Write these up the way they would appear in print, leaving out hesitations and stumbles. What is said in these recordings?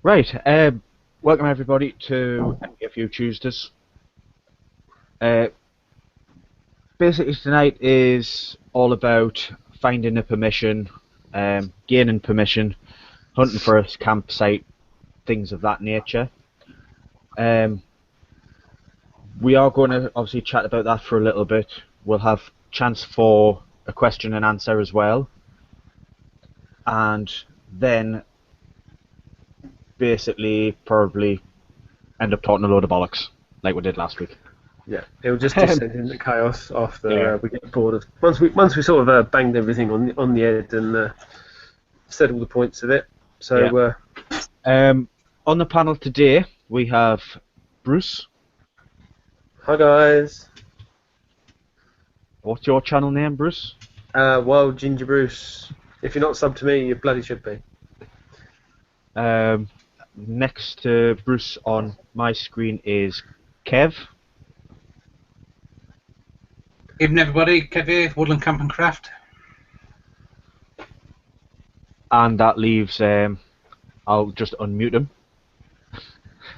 Right, welcome everybody to MTFU Tuesdays. Basically tonight is all about finding a permission, gaining permission, hunting for a campsite, things of that nature. We are going to obviously chat about that for a little bit. We'll have chance for a question and answer as well. And then basically probably end up talking a load of bollocks like we did last week. Yeah, it'll just descend into chaos after we get bored of once we sort of banged everything on the head and said all the points of it. So on the panel today we have Bruce. Hi guys. What's your channel name, Bruce? Wild Ginger Bruce. If you're not subbed to me, you bloody should be. Next to Bruce on my screen is Kev. Evening everybody, Kev here, Woodland Camp and Craft. And that leaves, I'll just unmute him.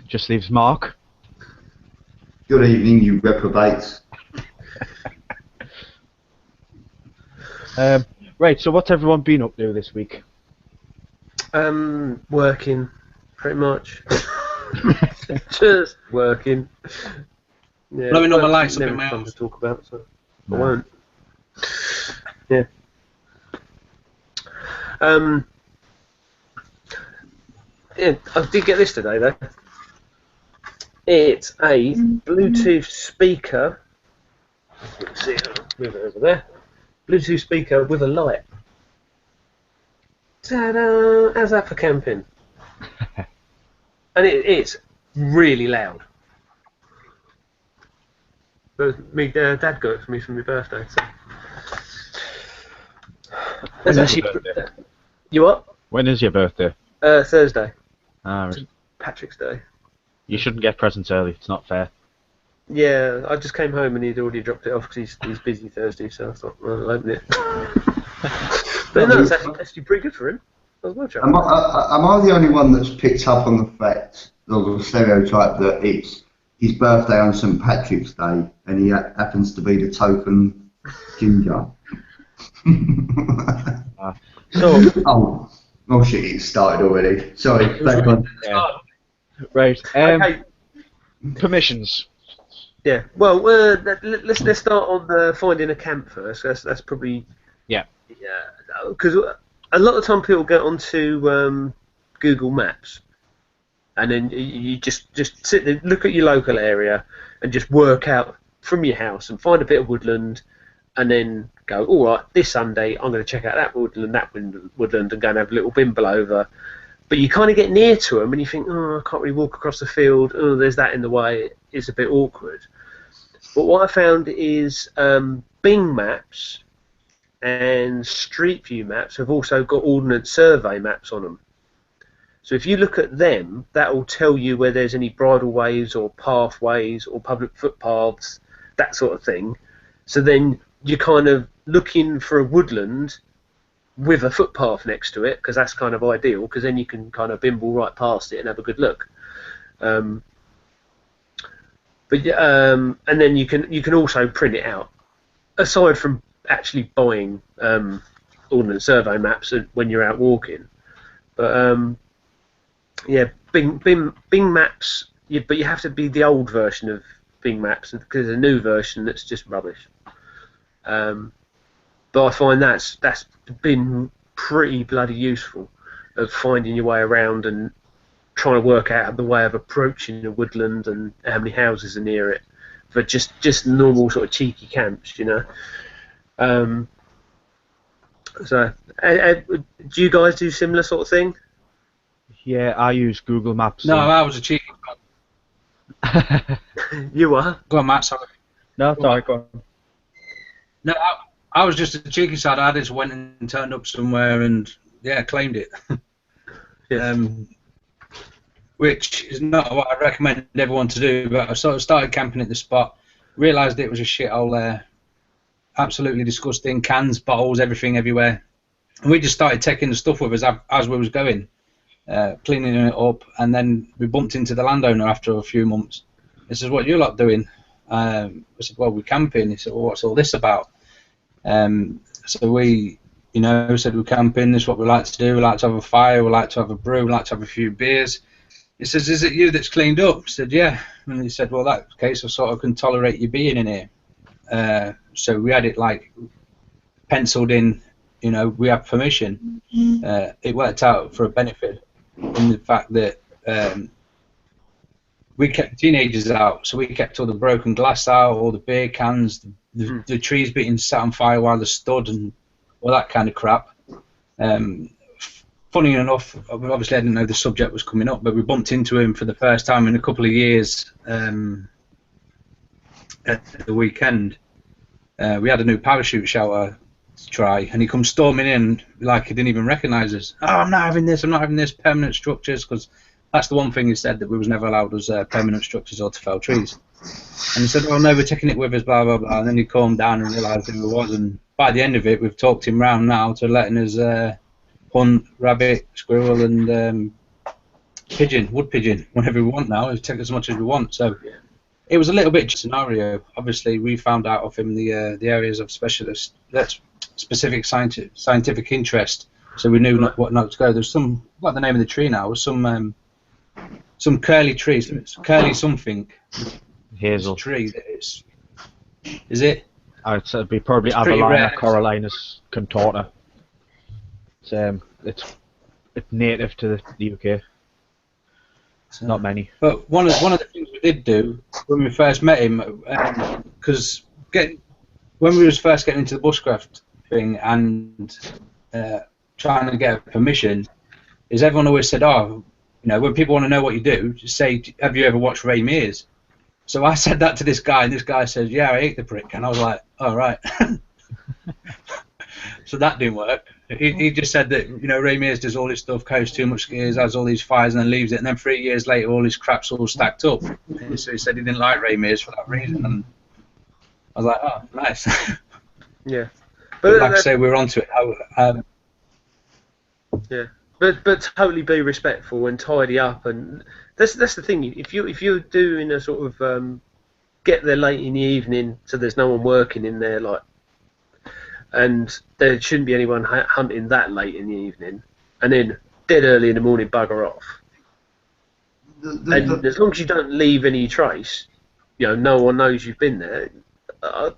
Just leaves Mark. Good evening, you reprobates. Right, so what's everyone been up to this week? Working, pretty much. Just working. Yeah, Blowing all my lights up in my fun house. to talk about, so No. I won't. Yeah. Yeah, I did get this today though. It's a Bluetooth speaker. Let's see, move it over there. Bluetooth speaker with a light. Ta-da! How's that for camping? And it's really loud. But me, Dad got it for me for my birthday. So. When That's is your actually. birthday? You what? When is your birthday? Thursday. Ah, Patrick's Day. you shouldn't get presents early, it's not fair. Yeah, I just came home and he'd already dropped it off because he's busy Thursday, so I thought, well, I'll open it. But no, it's actually pretty good for him. I was well chuffed. Am I the only one that's picked up on the fact, or the stereotype, that it's his birthday on St Patrick's Day and he happens to be the token ginger? So, Oh shit, it started already. Sorry, back on. right, Okay. permissions. Yeah. Well, let's start on the finding a camp first. That's probably Yeah. because a lot of time people get onto Google Maps, and then you just sit there, look at your local area, and just work out from your house and find a bit of woodland, and then go, all right, this Sunday I'm going to check out that woodland, and go and have a little bimble over. But you kind of get near to them and you think, oh, I can't really walk across the field. Oh, there's that in the way. It's a bit awkward. But what I found is Bing Maps and Street View Maps have also got Ordnance Survey maps on them. So if you look at them, that will tell you where there's any bridleways or pathways or public footpaths, that sort of thing. So then you're kind of looking for a woodland with a footpath next to it, because that's kind of ideal, because then you can kind of bimble right past it and have a good look. And then you can also print it out, aside from actually buying Ordnance Survey maps when you're out walking. But yeah, Bing Maps, but you have to be the old version of Bing Maps, because there's a new version that's just rubbish. But I find that's been pretty bloody useful, of finding your way around and trying to work out the way of approaching a woodland and how many houses are near it for just normal sort of cheeky camps, you know. So, do you guys do similar sort of thing? Yeah, I use Google Maps. No, I was a cheeky. You are? Go on, Matt, sorry. No, sorry, go on. No, I was just a cheeky side. I just went and turned up somewhere and, yeah, claimed it. Yes. Which is not what I recommend everyone to do, but I sort of started camping at the spot, realised it was a shithole there, absolutely disgusting, cans, bottles, everything everywhere. And we just started taking the stuff with us as we was going. cleaning it up, and then we bumped into the landowner after a few months. He says, "What are you lot doing?" I said, "Well, we're camping." He said, "Well, what's all this about?" So we, said we're camping. This is what we like to do. We like to have a fire. We like to have a brew. We like to have a few beers. He says, "Is it you that's cleaned up?" I said, "Yeah." And he said, "Well, that's the case. I sort of can tolerate you being in here." So we had it like penciled in. We have permission. It worked out for a benefit in the fact that we kept teenagers out, so we kept all the broken glass out, all the beer cans, the trees being set on fire while they stood, and all that kind of crap. Funny enough, obviously I didn't know the subject was coming up, but we bumped into him for the first time in a couple of years at the weekend. We had a new parachute shelter to try, and he comes storming in like he didn't even recognise us. "Oh, I'm not having this, permanent structures," because that's the one thing he said that we was never allowed was permanent structures or to fell trees. And he said, "Oh no, we're taking it with us, blah blah blah." And then he calmed down and realised who it was, and by the end of it, we've talked him round now to letting us hunt rabbit, squirrel, and wood pigeon, whenever we want now. We take as much as we want. So it was a little bit scenario. Obviously, we found out of him the areas of specific scientific interest, so we knew what not to go. There's what the name of the tree now was some curly trees. It's curly something. Hazel. Tree that is it? It'd be probably Avalina coriolanus contorta. It's native to the UK. Not many. But one of the things we did do when we first met him, because when we was first getting into the bushcraft thing and trying to get permission, is everyone always said, "Oh, when people want to know what you do, just say, have you ever watched Ray Mears?" So I said that to this guy, and this guy says, "Yeah, I ate the prick," and I was like, "All right." So that didn't work. He just said that Ray Mears does all this stuff, carries too much gears, has all these fires, and then leaves it, and then 3 years later, all his crap's all stacked up. And so he said he didn't like Ray Mears for that reason, and I was like, "Oh, nice." Yeah, but like I say, we're onto it. Yeah, but totally be respectful and tidy up, and that's the thing. If you're doing a sort of get there late in the evening, so there's no one working in there, and there shouldn't be anyone hunting that late in the evening, and then dead early in the morning bugger off. And as long as you don't leave any trace, no one knows you've been there.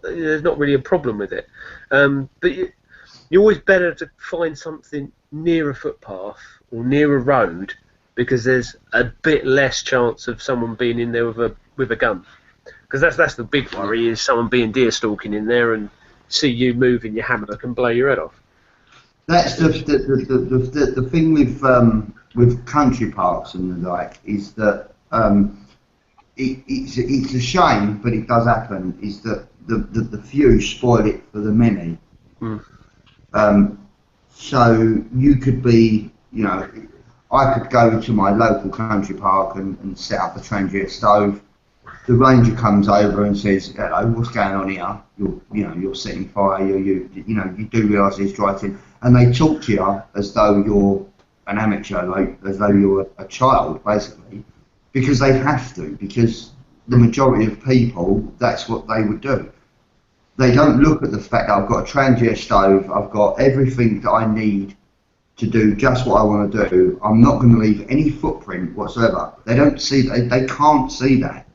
There's not really a problem with it. But you're always better to find something near a footpath or near a road, because there's a bit less chance of someone being in there with a gun. Because that's the big worry, is someone being deer stalking in there and see you moving your hammock and blow your head off. That's the thing with country parks and the like, is that it's a shame, but it does happen, is that the few spoil it for the many. So you could be, I could go to my local country park and set up a Trangia stove. The ranger comes over and says, "Hello, what's going on here? You're setting fire. You do realise there's dry tin," and they talk to you as though you're an amateur, as though you're a child, basically, because they have to. Because the majority of people, that's what they would do. They don't look at the fact that I've got a Trangia stove. I've got everything that I need to do just what I want to do. I'm not going to leave any footprint whatsoever. They don't see. They can't see that.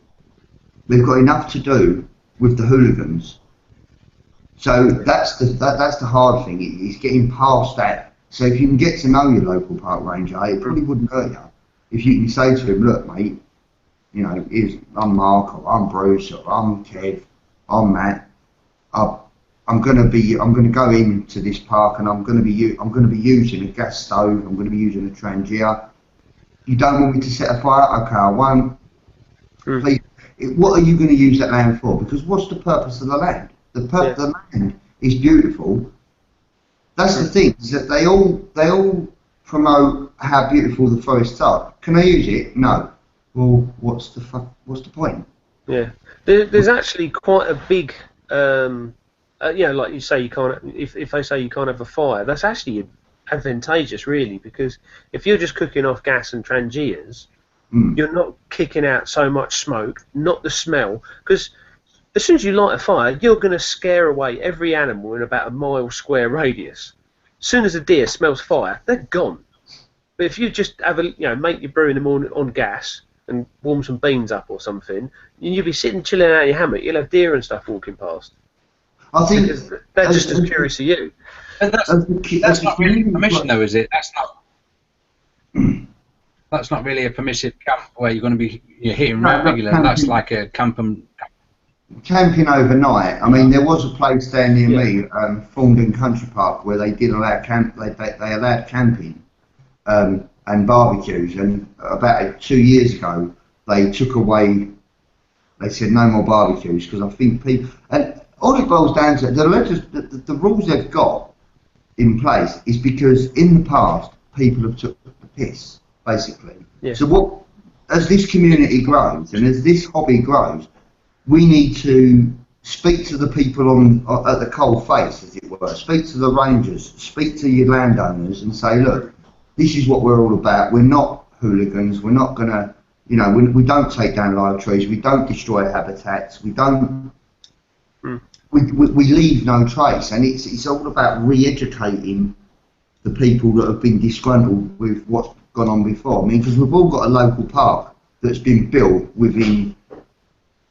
They've got enough to do with the hooligans. So that's the hard thing, is getting past that. So if you can get to know your local park ranger, it probably wouldn't hurt you. If you can say to him, "Look, mate, I'm Mark, or I'm Bruce, or I'm Kev, I'm Matt. I'm going to go into this park, and I'm going to be using a gas stove. I'm going to be using a Trangia. You don't want me to set a fire? Okay, I won't. Please. What are you going to use that land for? Because what's the purpose of the land? The land is beautiful. That's the thing, is that they all promote how beautiful the forests are. Can I use it? No. Well, what's the point? Yeah, there's actually quite a big, like you say, you can't. If they say you can't have a fire, that's actually advantageous, really, because if you're just cooking off gas and trangiers, you're not kicking out so much smoke, not the smell, because as soon as you light a fire, you're going to scare away every animal in about a mile square radius. As soon as a deer smells fire, they're gone. But if you just have make your brew in the morning on gas and warm some beans up or something, and you'll be sitting chilling out in your hammock, you'll have deer and stuff walking past. I think because they're just as curious as you. And that's not really permission, though, is it? That's not really a permissive camp where you're going to be hitting regular. That's like a camping overnight. I mean, there was a place down near me, Thorndon Country Park, where they did allow they allowed camping and barbecues. And about 2 years ago, they took away. They said no more barbecues because I think people, and all it boils down to the rules they've got in place is because in the past people have took the piss, basically. Yeah. So as this community grows and as this hobby grows, we need to speak to the people at the cold face, as it were. Speak to the rangers, speak to your landowners, and say, look, this is what we're all about. We're not hooligans. We're not going to, we don't take down live trees. We don't destroy habitats. We don't. We leave no trace, and it's all about re-educating the people that have been disgruntled with what's gone on before. I mean, because we've all got a local park that's been built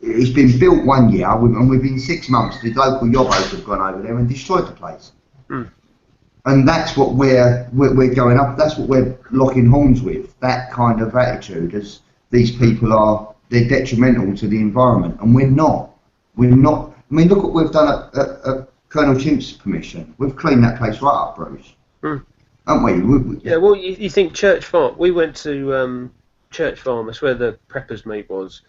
it's been built 1 year, and within 6 months the local yobbos have gone over there and destroyed the place. And that's what we're going up. That's what we're locking horns with. That kind of attitude, as these people they're detrimental to the environment, and we're not. I mean, look what we've done at Colonel Chimp's permission. We've cleaned that place right up, Bruce. Haven't we? Yeah, well, you think Church Farm. We went to Church Farm, that's where the preppers meet was.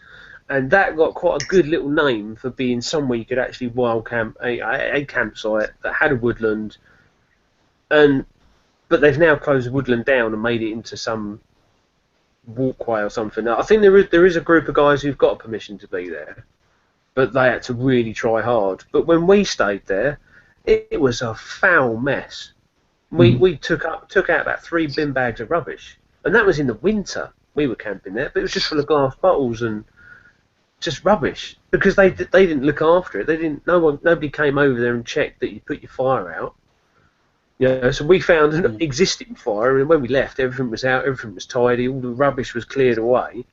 And that got quite a good little name for being somewhere you could actually wild camp, a campsite that had a woodland. But they've now closed the woodland down and made it into some walkway or something. Now, I think there is a group of guys who've got permission to be there, but they had to really try hard. But when we stayed there, it was a foul mess. We took out about 3 bin bags of rubbish, and that was in the winter. We were camping there, but it was just full of glass bottles and just rubbish because they didn't look after it. Nobody came over there and checked that you put your fire out. So we found an existing fire, and when we left, everything was out, everything was tidy, all the rubbish was cleared away.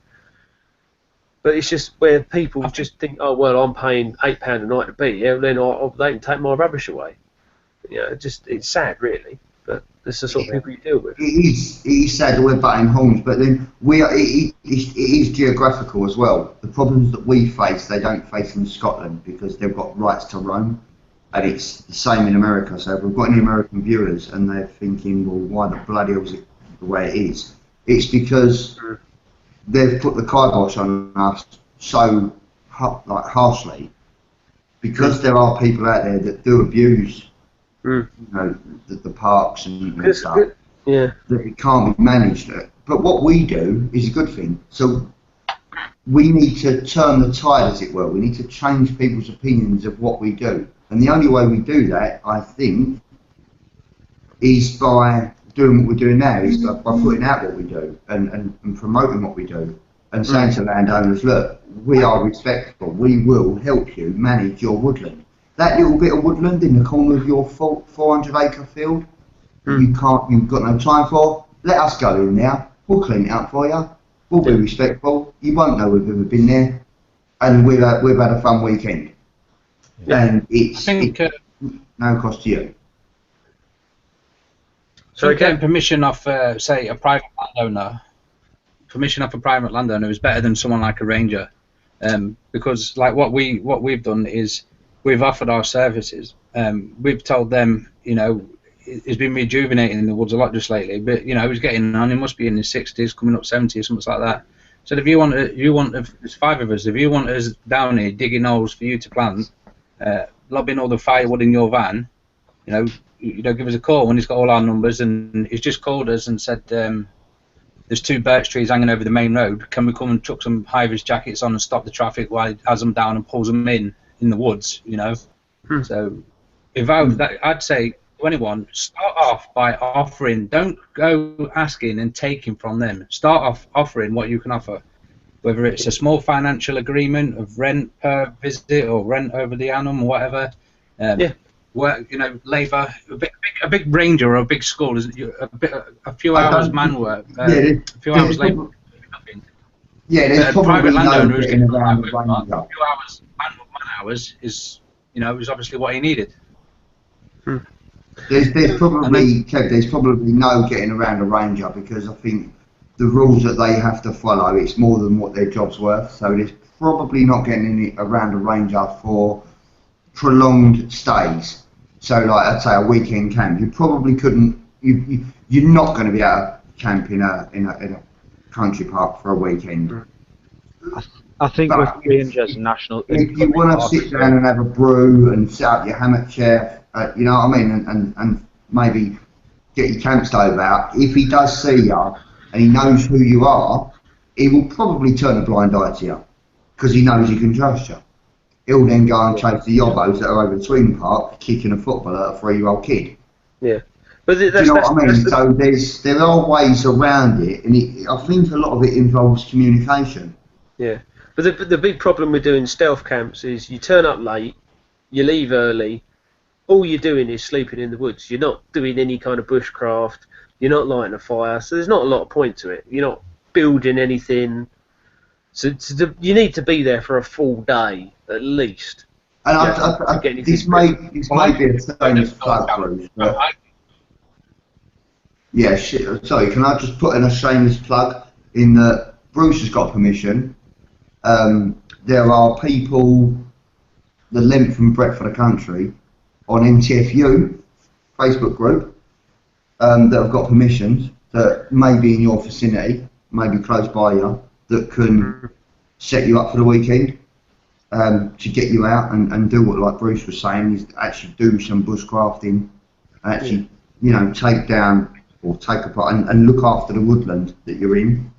But it's just where people just think, oh well, I'm paying £8 a night to be here, then they can take my rubbish away. It's sad, really. But that's the sort of people you deal with. It is sad that we're butting horns, but then it is geographical as well. The problems that we face, they don't face in Scotland because they've got rights to roam, and it's the same in America. So if we've got any American viewers and they're thinking, well, why the bloody hell is it the way it is? It's because they've put the kibosh on us so harshly, because there are people out there that do abuse the parks and stuff. That it can't be managed. But what we do is a good thing. So we need to turn the tide, as it were. We need to change people's opinions of what we do. And the only way we do that, I think, is by doing what we're doing now, is by putting out what we do and promoting what we do and saying to landowners, look, we are respectful. We will help you manage your woodland. That little bit of woodland in the corner of your 400-acre field, you've got no time for. Let us go in there. We'll clean it up for you. We'll be respectful. You won't know we've ever been there, and we've had a fun weekend. And it's no cost to you. So getting permission off, say, a private landowner, is better than someone like a ranger, because like what we've done is, we've offered our services. We've told them, he's been rejuvenating in the woods a lot just lately, but he's getting on. He must be in his 60s, coming up 70s, something like that. So if there's 5 of us. If you want us down here digging holes for you to plant, lobbing all the firewood in your van, give us a call when he's got all our numbers. And he's just called us and said, there's 2 birch trees hanging over the main road. Can we come and chuck some high-vis jackets on and stop the traffic while he has them down and pulls them in the woods, So if I'd say to anyone, start off by offering. Don't go asking and taking from them. Start off offering what you can offer, whether it's a small financial agreement of rent per visit or rent over the annum or whatever. Work, labour. A big ranger or a big school is a few hours man work, a few hours labour. Yeah, there's a probably private landowner no who's getting getting around the a few ranger. hours man hours is obviously what he needed. There's probably Kev, there's probably no getting around a ranger, because I think the rules that they have to follow, it's more than what their job's worth. So there's probably not getting around a ranger for prolonged stays. So like I'd say a weekend camp, you probably couldn't. You're not going to be able to camp in a country park for a weekend. I think But with rangers and national, if you want to sit down and have a brew and set up your hammock chair, you know what I mean, and maybe get your camp stove out, if he does see you and he knows who you are, he will probably turn a blind eye to you, because he knows he can trust you. He'll then go and chase the yobbos that are over the swing park kicking a football at a 3-year-old kid. Yeah. But Do you know what I mean? So there are ways around it, and I think a lot of it involves communication. Yeah. But the big problem with doing stealth camps is you turn up late, you leave early, all you're doing is sleeping in the woods. You're not doing any kind of bushcraft, you're not lighting a fire, so there's not a lot of point to it. You're not building anything. So you need to be there for a full day, at least. And this may be a shameless plug, Bruce, but yeah, sorry, can I just put in a shameless plug in that Bruce has got permission. There are people the length and breadth of the country on MTFU Facebook group that have got permissions that may be in your vicinity, maybe close by you, that can set you up for the weekend, to get you out and do what, like Bruce was saying, is actually do some bushcrafting, actually, take down or take apart and look after the woodland that you're in.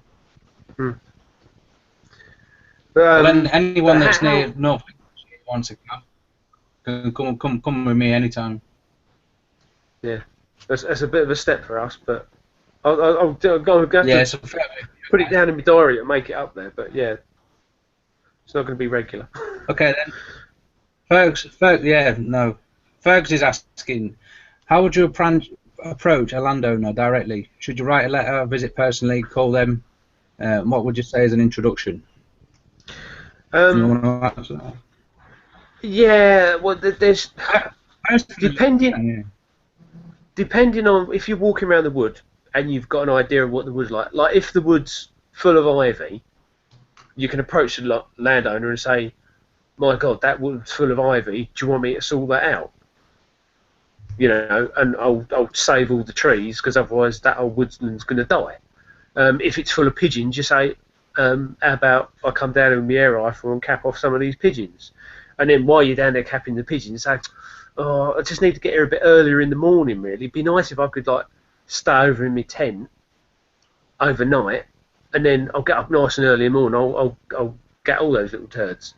Then anyone that's near North wants to come with me anytime. Yeah, that's a bit of a step for us, but I'll go to put it down in my diary and make it up there. But yeah, it's not going to be regular. Okay then, Fergs is asking, how would you approach a landowner directly? Should you write a letter, visit personally, call them? What would you say as an introduction? You want to answer that? Yeah, well, there's depending on if you're walking around the wood and you've got an idea of what the wood's like. Like if the wood's full of ivy, you can approach the landowner and say, "My God, that wood's full of ivy. Do you want me to sort that out?" And I'll save all the trees, because otherwise that old woodland's going to die. If it's full of pigeons, you say, how about I come down with my air rifle and cap off some of these pigeons? And then while you're down there capping the pigeons, say, I just need to get here a bit earlier in the morning, really. It'd be nice if I could stay over in my tent overnight, and then I'll get up nice and early in the morning. I'll get all those little turds,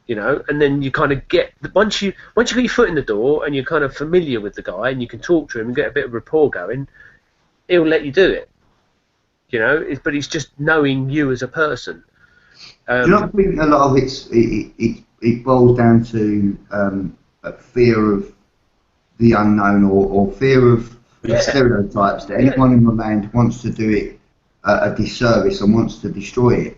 and then you kind of get, once you get your foot in the door and you're kind of familiar with the guy and you can talk to him and get a bit of rapport going, he'll let you do it. But it's just knowing you as a person. Do you not think a lot of it boils down to a fear of the unknown or fear of stereotypes, that anyone in the land wants to do it a disservice and wants to destroy it?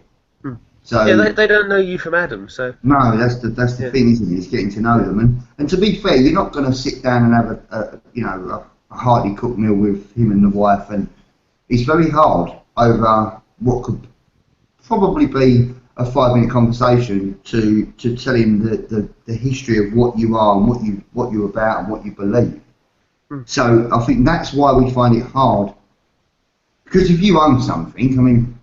So yeah, they don't know you from Adam, so no, that's the thing, isn't it? It's getting to know them, and to be fair, you're not going to sit down and have a hearty cooked meal with him and the wife, and it's very hard over what could probably be a 5-minute conversation to tell him the history of what you are and what you're about and what you believe. So I think that's why we find it hard, because if you own something, I mean,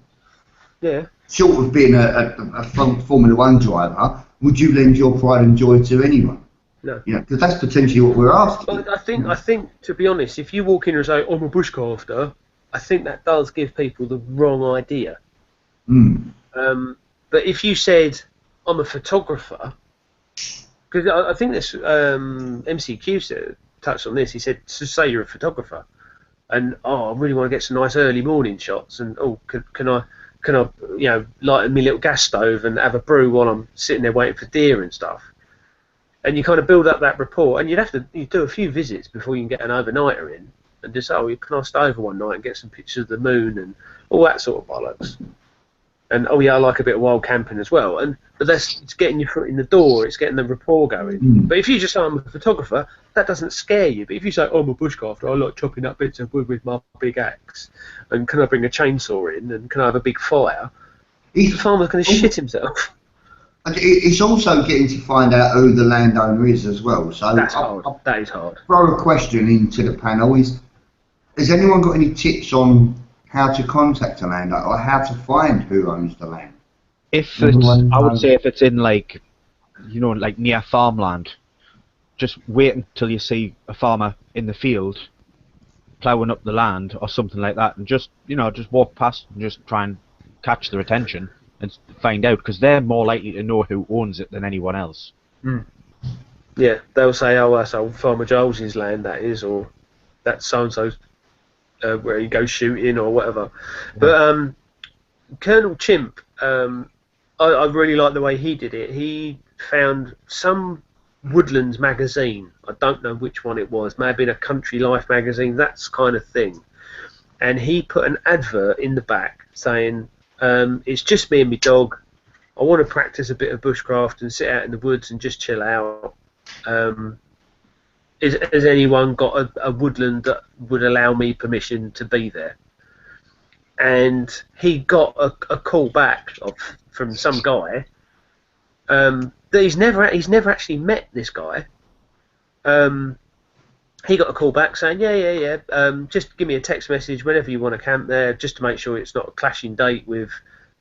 short of being a Formula 1 driver, would you lend your pride and joy to anyone? No. Because that's potentially what we're asking. But I think, to be honest, if you walk in and say, I'm a bushcrafter, I think that does give people the wrong idea. But if you said, I'm a photographer, because I think this MCQ touched on this. He said, so say you're a photographer, and I really want to get some nice early morning shots, and can I light my little gas stove and have a brew while I'm sitting there waiting for deer and stuff. And you kind of build up that rapport, and you do a few visits before you can get an overnighter in, and just can I stay over one night and get some pictures of the moon and all that sort of bollocks. And I like a bit of wild camping as well. But it's getting your foot in the door, it's getting the rapport going. But if you just say I'm a photographer, that doesn't scare you. But if you say I'm a bushcrafter, I like chopping up bits of wood with my big axe, and can I bring a chainsaw in, and can I have a big fire, the farmer's going to shit himself. It's also getting to find out who the landowner is as well. So that's hard. That is hard. Throw a question into the panel: has anyone got any tips on how to contact a landowner or how to find who owns the land? I would say if it's in like near farmland, just wait until you see a farmer in the field ploughing up the land or something like that, and just walk past and just try and catch their attention and find out, because they're more likely to know who owns it than anyone else. Yeah, they'll say, oh, that's old Farmer Joel's land, that is, or that's so-and-so's where he goes shooting or whatever. But Colonel Chimp, I really like the way he did it. He found some Woodlands magazine. I don't know which one it was. May have been a Country Life magazine, that kind of thing. And he put an advert in the back saying, it's just me and my dog. I want to practice a bit of bushcraft and sit out in the woods and just chill out. Has anyone got a woodland that would allow me permission to be there? And he got a call back from some guy. He's never actually met this guy. He got a call back saying, yeah. Just give me a text message whenever you want to camp there, just to make sure it's not a clashing date with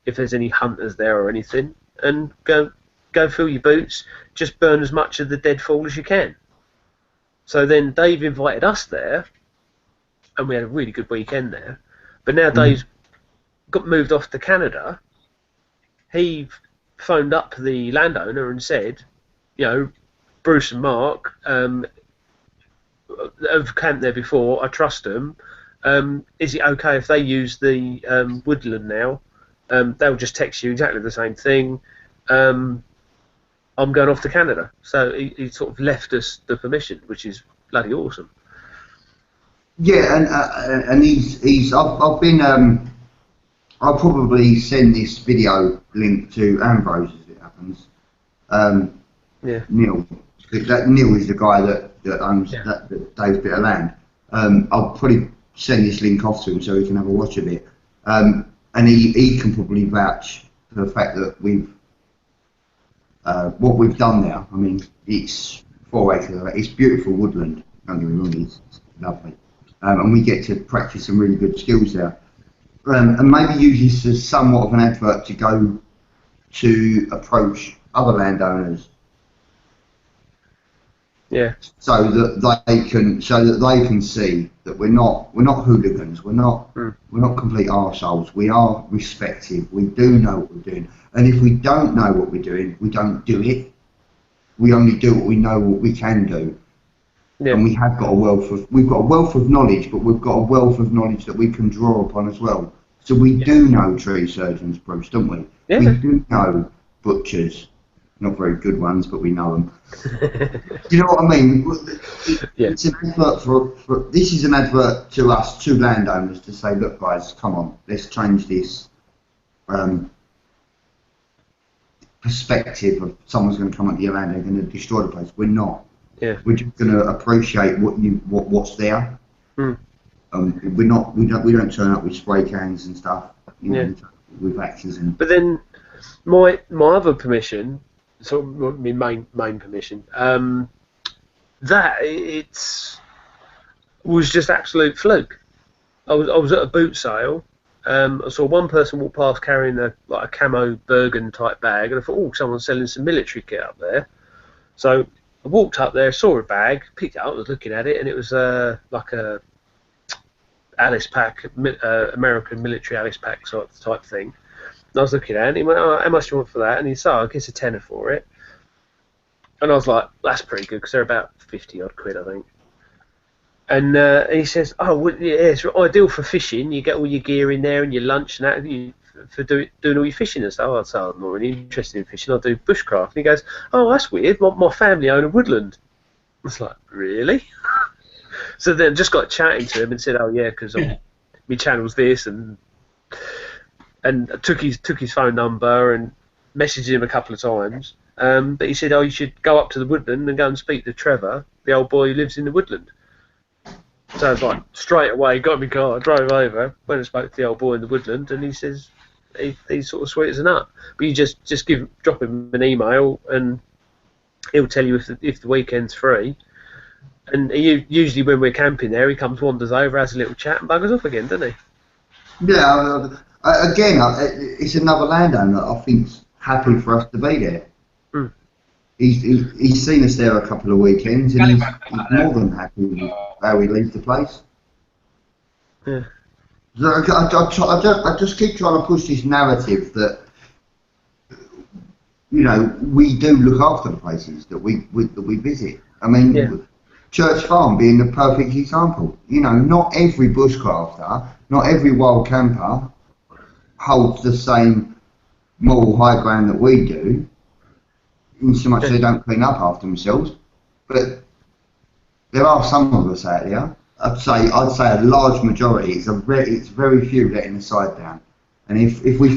if there's any hunters there or anything. And go fill your boots, just burn as much of the deadfall as you can. So then Dave invited us there, and we had a really good weekend there. But now Dave's got moved off to Canada. He phoned up the landowner and said, Bruce and Mark have camped there before, I trust them. Is it okay if they use the Woodland now? They'll just text you exactly the same thing. I'm going off to Canada. So he sort of left us the permission, which is bloody awesome. Yeah, and I've been I'll probably send this video link to Ambrose as it happens. Neil. Neil is the guy that owns that Dave's bit of land. I'll probably send this link off to him so he can have a watch of it. And he can probably vouch for the fact that what we've done there. I mean, it's 4 acres. It's beautiful woodland. Don't get me wrong, it's lovely. And we get to practice some really good skills there. And maybe use this as somewhat of an advert to go to approach other landowners. Yeah. So that they can see that we're not hooligans. We're not complete arseholes. We are respective. We do know what we're doing. And if we don't know what we're doing, we don't do it. We only do what we know what we can do. Yeah. And we've got a wealth of knowledge, but we've got a wealth of knowledge that we can draw upon as well. So we do know tree surgeons, Bruce, don't we? Yeah. We do know butchers. Not very good ones, but we know them. You know what I mean? It's an advert this is an advert to us, to landowners, to say, look guys, come on, let's change this perspective of someone's going to come onto your land and they're going to destroy the place. We're not. Yeah. We're just going to appreciate what's there. We don't turn up with spray cans and stuff. You know, with axes and. But then, my other permission. So my main permission. That was just absolute fluke. I was at a boot sale. I saw one person walk past carrying a camo Bergen type bag, and I thought, oh, someone's selling some military kit up there. So I walked up there, saw a bag, picked it up, was looking at it, and it was like a Alice pack, American military Alice pack type thing. And I was looking at it, and he went, oh, how much do you want for that? And he said, oh, I guess a £10 for it. And I was like, that's pretty good, because they're about 50 odd quid, I think. And he says, "Oh, well, yeah, it's ideal for fishing. You get all your gear in there and your lunch and that for doing all your fishing and stuff." I said, "I'm not really interested in fishing. I do bushcraft." And he goes, "Oh, that's weird. My family own a Woodland." I was like, "Really?" So then just got chatting to him and said, "Oh yeah, because my channel's this," and took his phone number and messaged him a couple of times. But he said, "Oh, you should go up to the Woodland and go and speak to Trevor, the old boy who lives in the Woodland." So I was like, straight away, got in my car, drove over, went and spoke to the old boy in the Woodland, and he says he's sort of sweet as a nut. But you just drop him an email, and he'll tell you if the weekend's free. And usually when we're camping there, he wanders over, has a little chat, and buggers off again, doesn't he? Yeah. Again, it's another landowner I think's happy for us to be there. Mm. He's seen us there a couple of weekends, and he's more than happy with how he leaves the place. Yeah. I just keep trying to push this narrative that, you know, we do look after the places that we visit. I mean, Church Farm being the perfect example. You know, not every bushcrafter, not every wild camper holds the same moral high ground that we do, in so much they don't clean up after themselves. But there are some of us out there. I'd say a large majority. It's very few letting the side down. And if we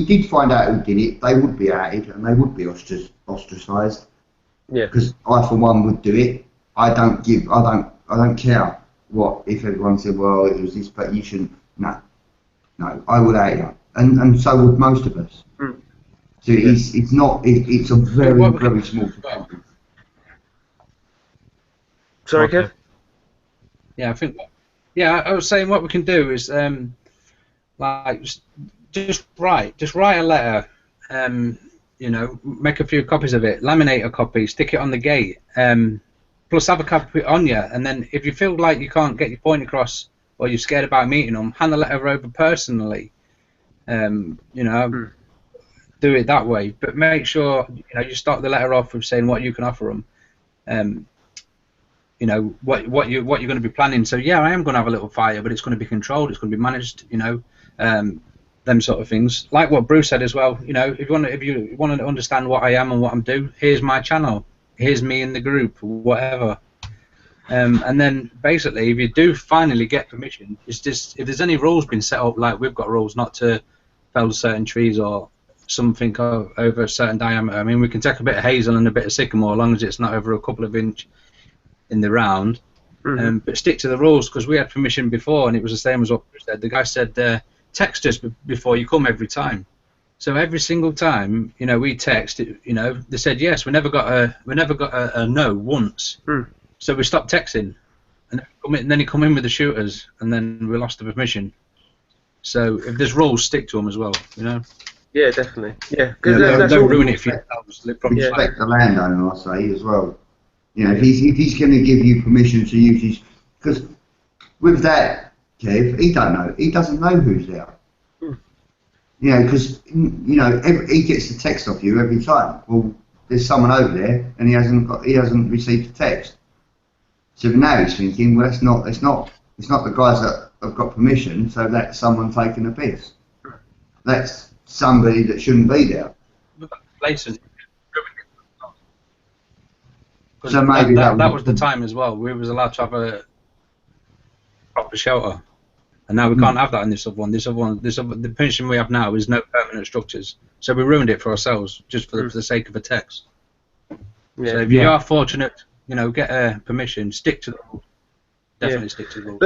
did find out who did it, they would be outed and they would be ostracised. Yeah. Because I, for one, would do it. I don't care what if everyone said, well, it was this, but you shouldn't. No, I would out you, and so would most of us. Mm. So it's a very small percentage. Sorry, Kev? Yeah, I think. Yeah, I was saying what we can do is like just write a letter. You know, make a few copies of it, laminate a copy, stick it on the gate. Plus have a copy on you, and then if you feel like you can't get your point across or you're scared about meeting them, hand the letter over personally. You know, do it that way, but make sure you start the letter off with saying what you can offer them. You know what you're going to be planning. So yeah, I am going to have a little fire, but it's going to be controlled. It's going to be managed. You know, them sort of things. Like what Bruce said as well. You know, if you want to understand what I am and what I'm doing, here's my channel. Here's me in the group, whatever. And then basically, if you do finally get permission, it's just if there's any rules been set up, like we've got rules not to fell certain trees or something over a certain diameter. I mean, we can take a bit of hazel and a bit of sycamore, as long as it's not over a couple of inch in the round. Mm-hmm. But stick to the rules, because we had permission before, and it was the same as what Bruce said. The guy said, text us before you come every time. So every single time, we text. They said yes. We never got a no once. So we stopped texting, and then he come in with the shooters, and then we lost the permission. So if there's rules, stick to them as well. Yeah, definitely. Yeah, don't ruin it for yourselves. Respect the landowner, I say as well. If he's going to give you permission to use his, because with that, Kev, he doesn't know who's there. Because he gets the text off you every time. Well, there's someone over there, and he hasn't received the text. So now he's thinking, well, it's not the guys that have got permission, so that's someone taking a piss. That's somebody that shouldn't be there. So maybe that was the time as well. We was allowed to have a proper shelter, and now we can't have that in this other one. The permission we have now is no permanent structures. So we ruined it for ourselves just for the sake of a text. Yeah. So if you are fortunate, get permission, stick to the rules. Definitely stick to the rules.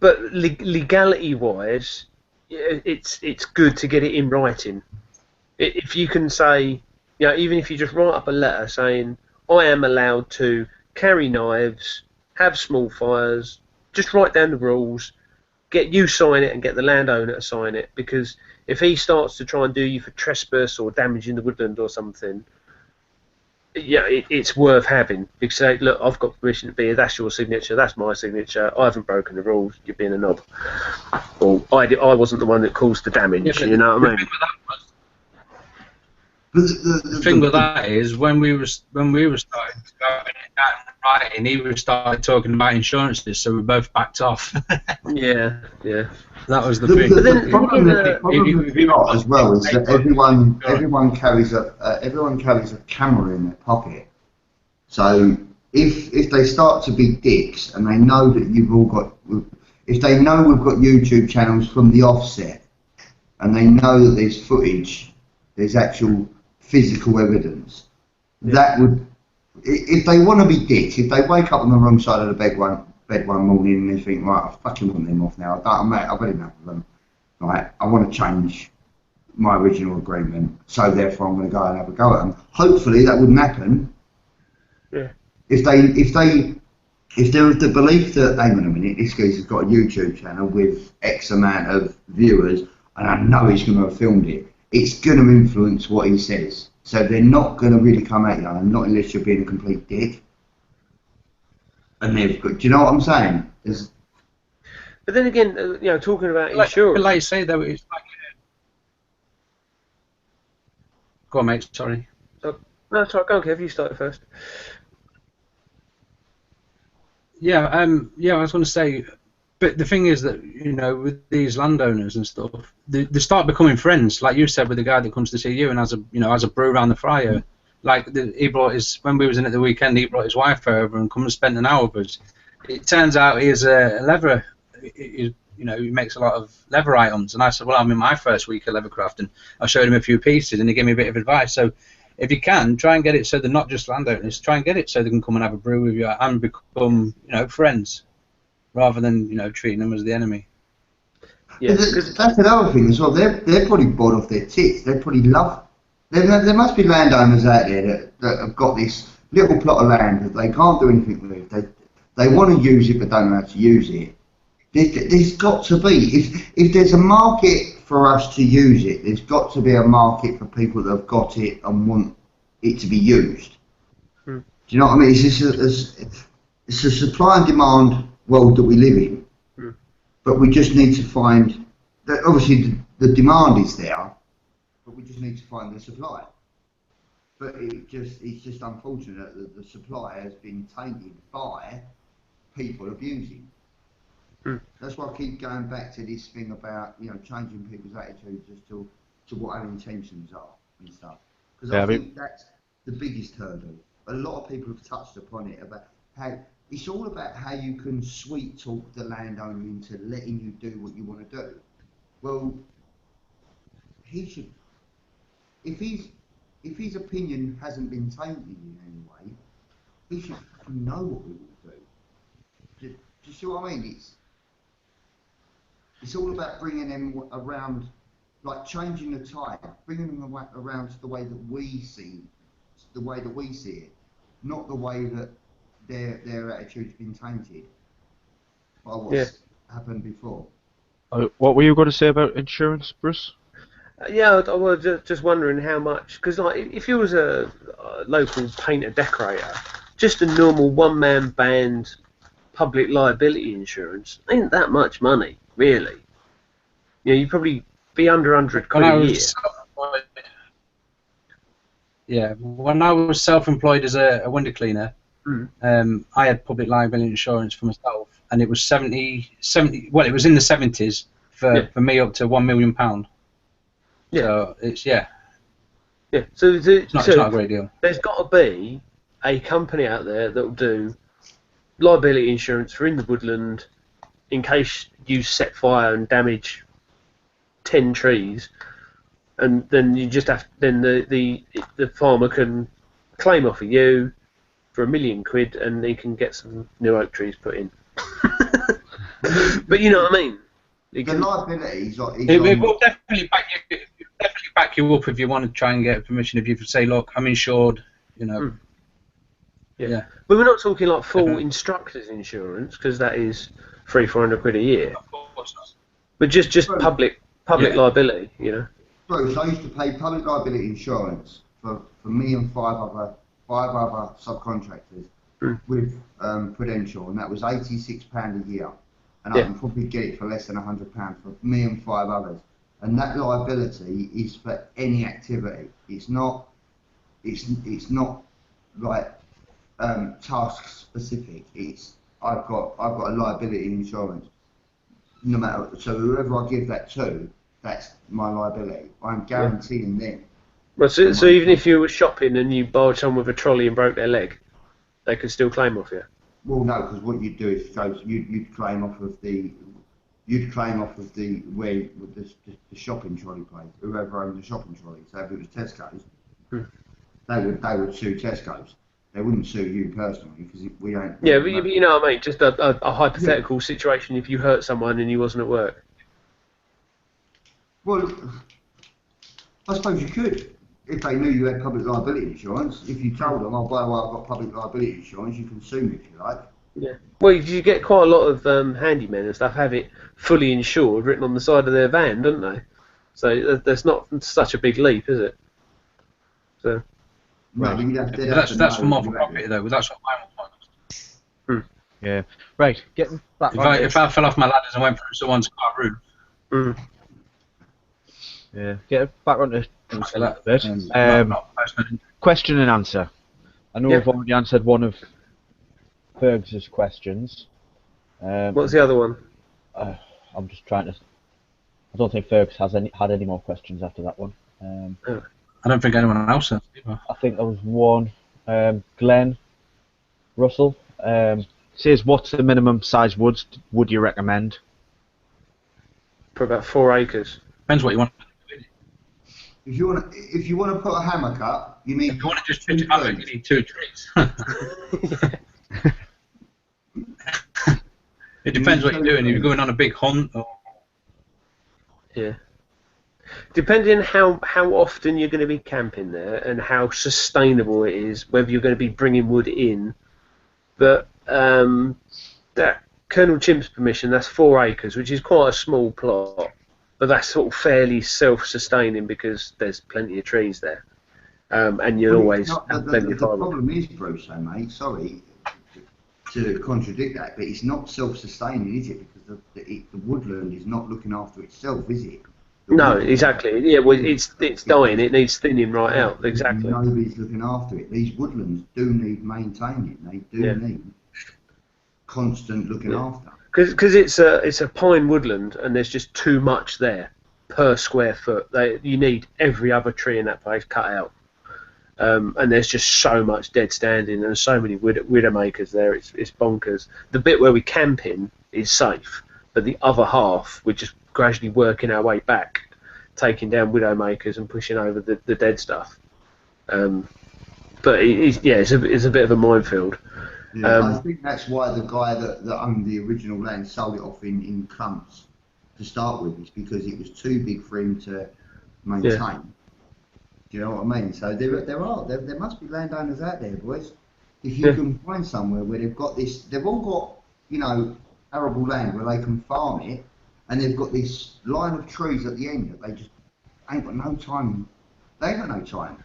But legality-wise, it's good to get it in writing. If you can say, even if you just write up a letter saying, I am allowed to carry knives, have small fires, just write down the rules, get you sign it and get the landowner to sign it, because if he starts to try and do you for trespass or damaging the woodland or something, it's worth having. You say, look, I've got permission to be here, that's your signature, that's my signature, I haven't broken the rules, you're being a knob. Or I wasn't the one that caused the damage, you know what I mean? But The thing with that is when we were starting to go in and writing, he was started talking about insurances, so we both backed off. Yeah, yeah. That was the The, thing. the, then the problem, again, the problem with the lot as well is that everyone carries a camera in their pocket. So if they start to be dicks and they know that you've all got, if they know we've got YouTube channels from the offset, and they know that there's footage, there's actual physical evidence, that would, if they want to be dicks, if they wake up on the wrong side of the bed one morning and they think, right, I fucking want them off now, I've had enough of them, right, I want to change my original agreement, so therefore I'm going to go and have a go at them. Hopefully that wouldn't happen. Yeah. If there was the belief that, hang on a minute, this guy's got a YouTube channel with X amount of viewers, and I know he's going to have filmed it, it's going to influence what he says. So they're not going to really come at you, not unless you're being a complete dick. And they've got, do you know what I'm saying? But then again, talking about insurance. Like you say, though, it's like. Go on, mate. Sorry. No, that's right. Go on, Kev. You start first. Yeah, I was going to say, but the thing is that with these landowners and stuff, they start becoming friends. Like you said, with the guy that comes to see you and has a brew around the fryer. Like when we was in at the weekend, he brought his wife over and come and spent an hour with us. It turns out he is a leather. He makes a lot of leather items, and I said, well, I'm in my first week of leather crafting. I showed him a few pieces, and he gave me a bit of advice. So, if you can, try and get it so they're not just landowners. Try and get it so they can come and have a brew with you and become, friends, rather than treating them as the enemy. Yeah, that's another thing as well. They're probably bored off their tits. They probably love. There must be landowners out there that have got this little plot of land that they can't do anything with. They want to use it but don't know how to use it. There's got to be, if there's a market for us to use it, there's got to be a market for people that have got it and want it to be used. Do you know what I mean? It's a supply and demand world that we live in, but we just need to find that. Obviously the demand is there, but we just need to find the supply. But it's just unfortunate that the supply has been tainted by people abusing. That's why I keep going back to this thing about changing people's attitudes as to what our intentions are and stuff. Because I think that's the biggest hurdle. A lot of people have touched upon it about how it's all about how you can sweet talk the landowner into letting you do what you want to do. Well, he should, if his opinion hasn't been tainted in any way, he should know what we will do. Do you see what I mean? It's all about bringing them around, like changing the tide, bringing them around to the way that we see it, not the way that their attitude's been tainted by what's happened before. What were you going to say about insurance, Bruce? Yeah, I was just wondering how much, because like if you was a local painter decorator, just a normal one-man band public liability insurance ain't that much money, really. You'd probably be under 100 quid a year. Yeah, when I was self-employed as a window cleaner, I had public liability insurance for myself, and it was 70. Well, it was in the 70s for me up to £1 million. Yeah. So it's So it's not a great deal. There's got to be a company out there that will do liability insurance for in the woodland in case you set fire and damage 10 trees, and then you just have the farmer can claim off of you for £1 million and he can get some new oak trees put in. But you know what I mean? The liability is it will definitely back you up if you want to try and get permission. If you say, look, I'm insured, Yeah. But we're not talking like full instructors insurance, because that is £300-400 a year. Of course not. But just public liability, Bruce, I used to pay public liability insurance for me and five other subcontractors with Prudential, and that was £86 a year. And I can probably get it for less than £100 for me and 5 others. and that liability is for any activity. It's not like task specific. I've got a liability insurance. No matter, so whoever I give that to, that's my liability. I'm guaranteeing them. Well, so even if you were shopping and you borrowed someone with a trolley and broke their leg, they could still claim off you. Well, no, because what you'd do is you'd claim off of the where the shopping trolley place, whoever owned the shopping trolley. So if it was Tesco's, they would sue Tesco's. They wouldn't sue you personally because we don't. Yeah, but you know what I mean. Just a hypothetical situation if you hurt someone and you wasn't at work. Well, I suppose you could. If they knew you had public liability insurance, if you told them, oh, by the way, I've got public liability insurance, you can sue me if you like. Yeah. Well, you get quite a lot of handymen and stuff have it fully insured written on the side of their van, don't they? So that's not such a big leap, is it? So. Right. That's for more property though. That's what mine was. Yeah. Right. Getting back. If I fell off my ladders and went through someone's car roof. Yeah. Get back onto that bit. Question and answer. I know I've already answered one of Fergus's questions. What's the other one? I'm just trying to. I don't think Fergus has had any more questions after that one. I don't think anyone else has. I think there was one. Glenn Russell says, "What's the minimum size woods would you recommend?" For about 4 acres. Depends what you want. If you want to put a hammock up, you need. If you want to just pitch it up, you need 2 trees. It depends what you're doing. If you're going on a big hunt, or depending how often you're going to be camping there and how sustainable it is, whether you're going to be bringing wood in. But that Colonel Chimp's permission, that's 4 acres, which is quite a small plot, but that's sort of fairly self-sustaining because there's plenty of trees there, and you'll always have plenty of firewood. The problem is, Bruce, mate, sorry to contradict that, but it's not self-sustaining, is it? Because the woodland is not looking after itself, is it? No, exactly. Yeah, well, it's dying. It needs thinning right out. Exactly. Nobody's looking after it. These woodlands do need maintaining. They do need constant looking after. Because it's a pine woodland, and there's just too much there per square foot. You need every other tree in that place cut out, and there's just so much dead standing and so many widowmakers there. It's bonkers. The bit where we camp in is safe, but the other half we're just gradually working our way back, taking down widowmakers and pushing over the dead stuff. But it's a bit of a minefield. Yeah, I think that's why the guy that owned the original land sold it off in clumps to start with. It's because it was too big for him to maintain. Yeah. Do you know what I mean? So there must be landowners out there, boys. If you can find somewhere where they've all got arable land where they can farm it, and they've got this line of trees at the end that they just ain't got no time. They ain't got no time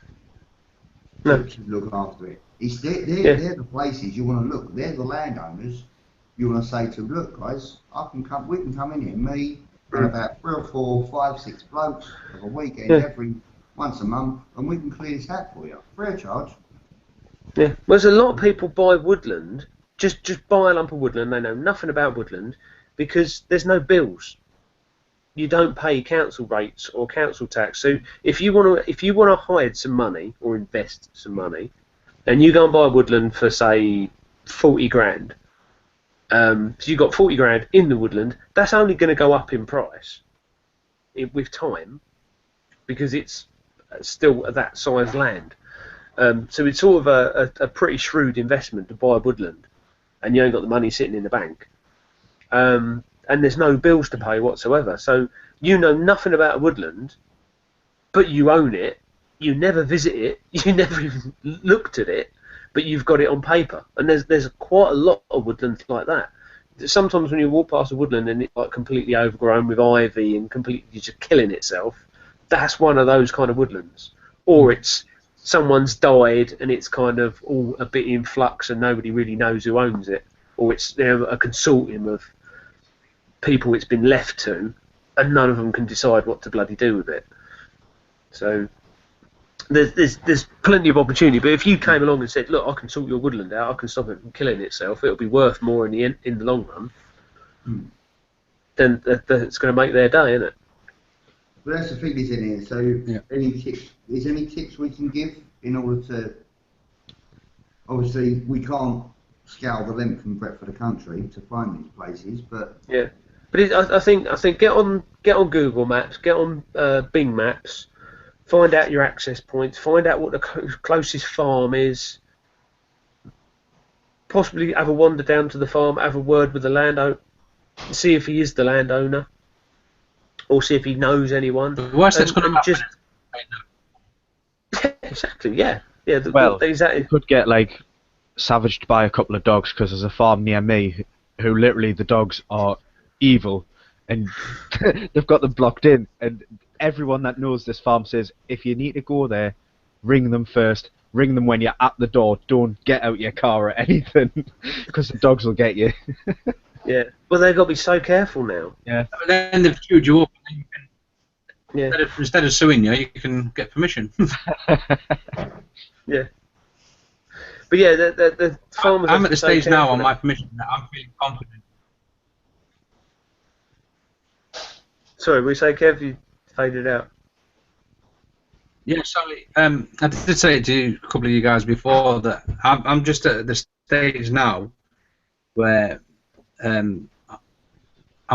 to look after it. They're the places you want to look. They're the landowners you want to say to, look, guys, we can come in here, me and about 3 or 4, 5, 6 blokes of a weekend every once a month, and we can clear this out for you, free of charge. Yeah, well, there's a lot of people buy woodland, just buy a lump of woodland. They know nothing about woodland because there's no bills. You don't pay council rates or council tax. So if you want to hide some money or invest some money, and you go and buy woodland for say 40 grand, so you've got 40 grand in the woodland, that's only going to go up in price with time because it's still that size land. So it's sort of a pretty shrewd investment to buy woodland, and you ain't got the money sitting in the bank. And there's no bills to pay whatsoever. So you know nothing about a woodland, but you own it. You never visit it. You never even looked at it, but you've got it on paper. And there's quite a lot of woodlands like that. Sometimes when you walk past a woodland and it's like completely overgrown with ivy and completely just killing itself, that's one of those kind of woodlands. Or it's someone's died and it's kind of all a bit in flux and nobody really knows who owns it. Or it's a consortium of people it's been left to, and none of them can decide what to bloody do with it. So there's plenty of opportunity. But if you came along and said, look, I can sort your woodland out, I can stop it from killing itself, it'll be worth more in the long run. Then it's going to make their day, isn't it? But that's the thing, isn't it? So, any tips? Is there any tips we can give in order to? Obviously, we can't scour the length and breadth of the country to find these places, but yeah. But I think get on Google Maps, get on Bing Maps, find out your access points, find out what the closest farm is. Possibly have a wander down to the farm, have a word with the landowner, see if he is the landowner, or see if he knows anyone. The worst that's going to happen. Exactly. Yeah. Yeah. Exactly. You could get like savaged by a couple of dogs because there's a farm near me who literally the dogs are evil and they've got them blocked in, and everyone that knows this farm says if you need to go there, ring them first. Ring them when you're at the door. Don't get out your car or anything, because the dogs will get you. Yeah. Well, they've got to be so careful now. Yeah. But then they've queued you up, and you can, instead of suing you can get permission. Yeah. But yeah, the farmers. I'm at the stage now on my permission that I'm feeling confident. Sorry, we say, Kev, you faded out. Yeah, sorry. I did say it to a couple of you guys before that I'm just at the stage now where I'm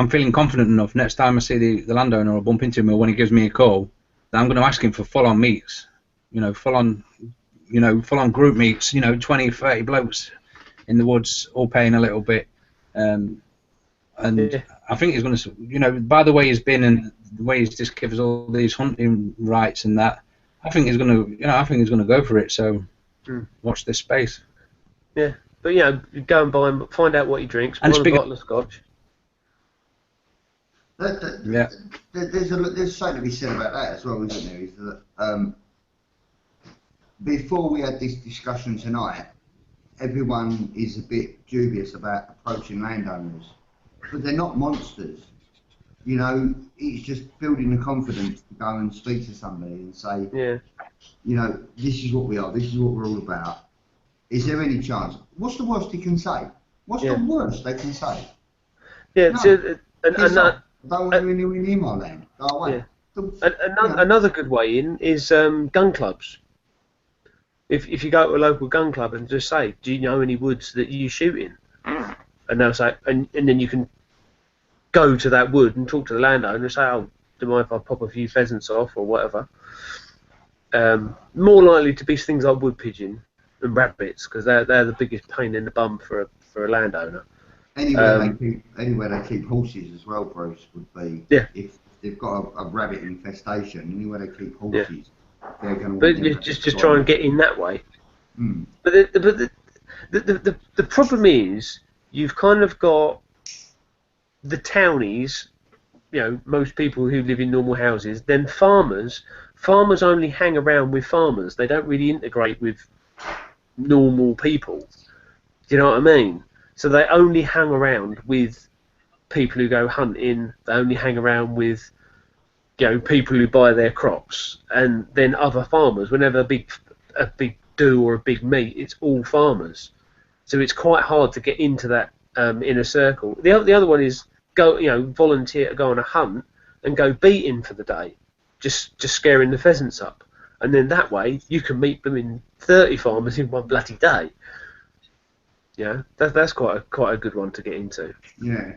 feeling confident enough. Next time I see the landowner or bump into him, or when he gives me a call, that I'm going to ask him for full-on meets. Full-on group meets. 20, 30 blokes in the woods, all paying a little bit. And I think he's going to, by the way he's been and the way he's just gives all these hunting rights and that. I think he's going to, go for it. So watch this space. Yeah, but go and buy him, find out what he drinks, buy a bottle of scotch. Yeah. There's something to be said about that as well, isn't there? Is that before we had this discussion tonight, everyone is a bit dubious about approaching landowners, but they're not monsters. It's just building the confidence to go and speak to somebody and say, this is what we are, this is what we're all about. Is there any chance? What's the worst he can say? What's the worst they can say? Yeah, no, don't want you in my land. Go away. Yeah. Another good way in is gun clubs. If you go to a local gun club and just say, do you know any woods that you shoot in? And they'll say, and then you can go to that wood and talk to the landowner and say, oh, do you mind if I pop a few pheasants off or whatever? More likely to be things like wood pigeon and rabbits, because they're the biggest pain in the bum for a landowner. Anywhere they keep horses as well, Bruce, would be if they've got a rabbit infestation. Anywhere they keep horses, they're going to. But just try and get in that way. But the problem is you've kind of got the townies, most people who live in normal houses. Then farmers only hang around with farmers. They don't really integrate with normal people. Do you know what I mean? So they only hang around with people who go hunting. They only hang around with people who buy their crops, and then other farmers. Whenever a big do or a big meet, it's all farmers. So it's quite hard to get into that inner circle. The other one is volunteer to go on a hunt and go beating for the day, just scaring the pheasants up, and then that way you can meet them in 30 farmers in one bloody day. Yeah, that's quite a good one to get into. Yeah,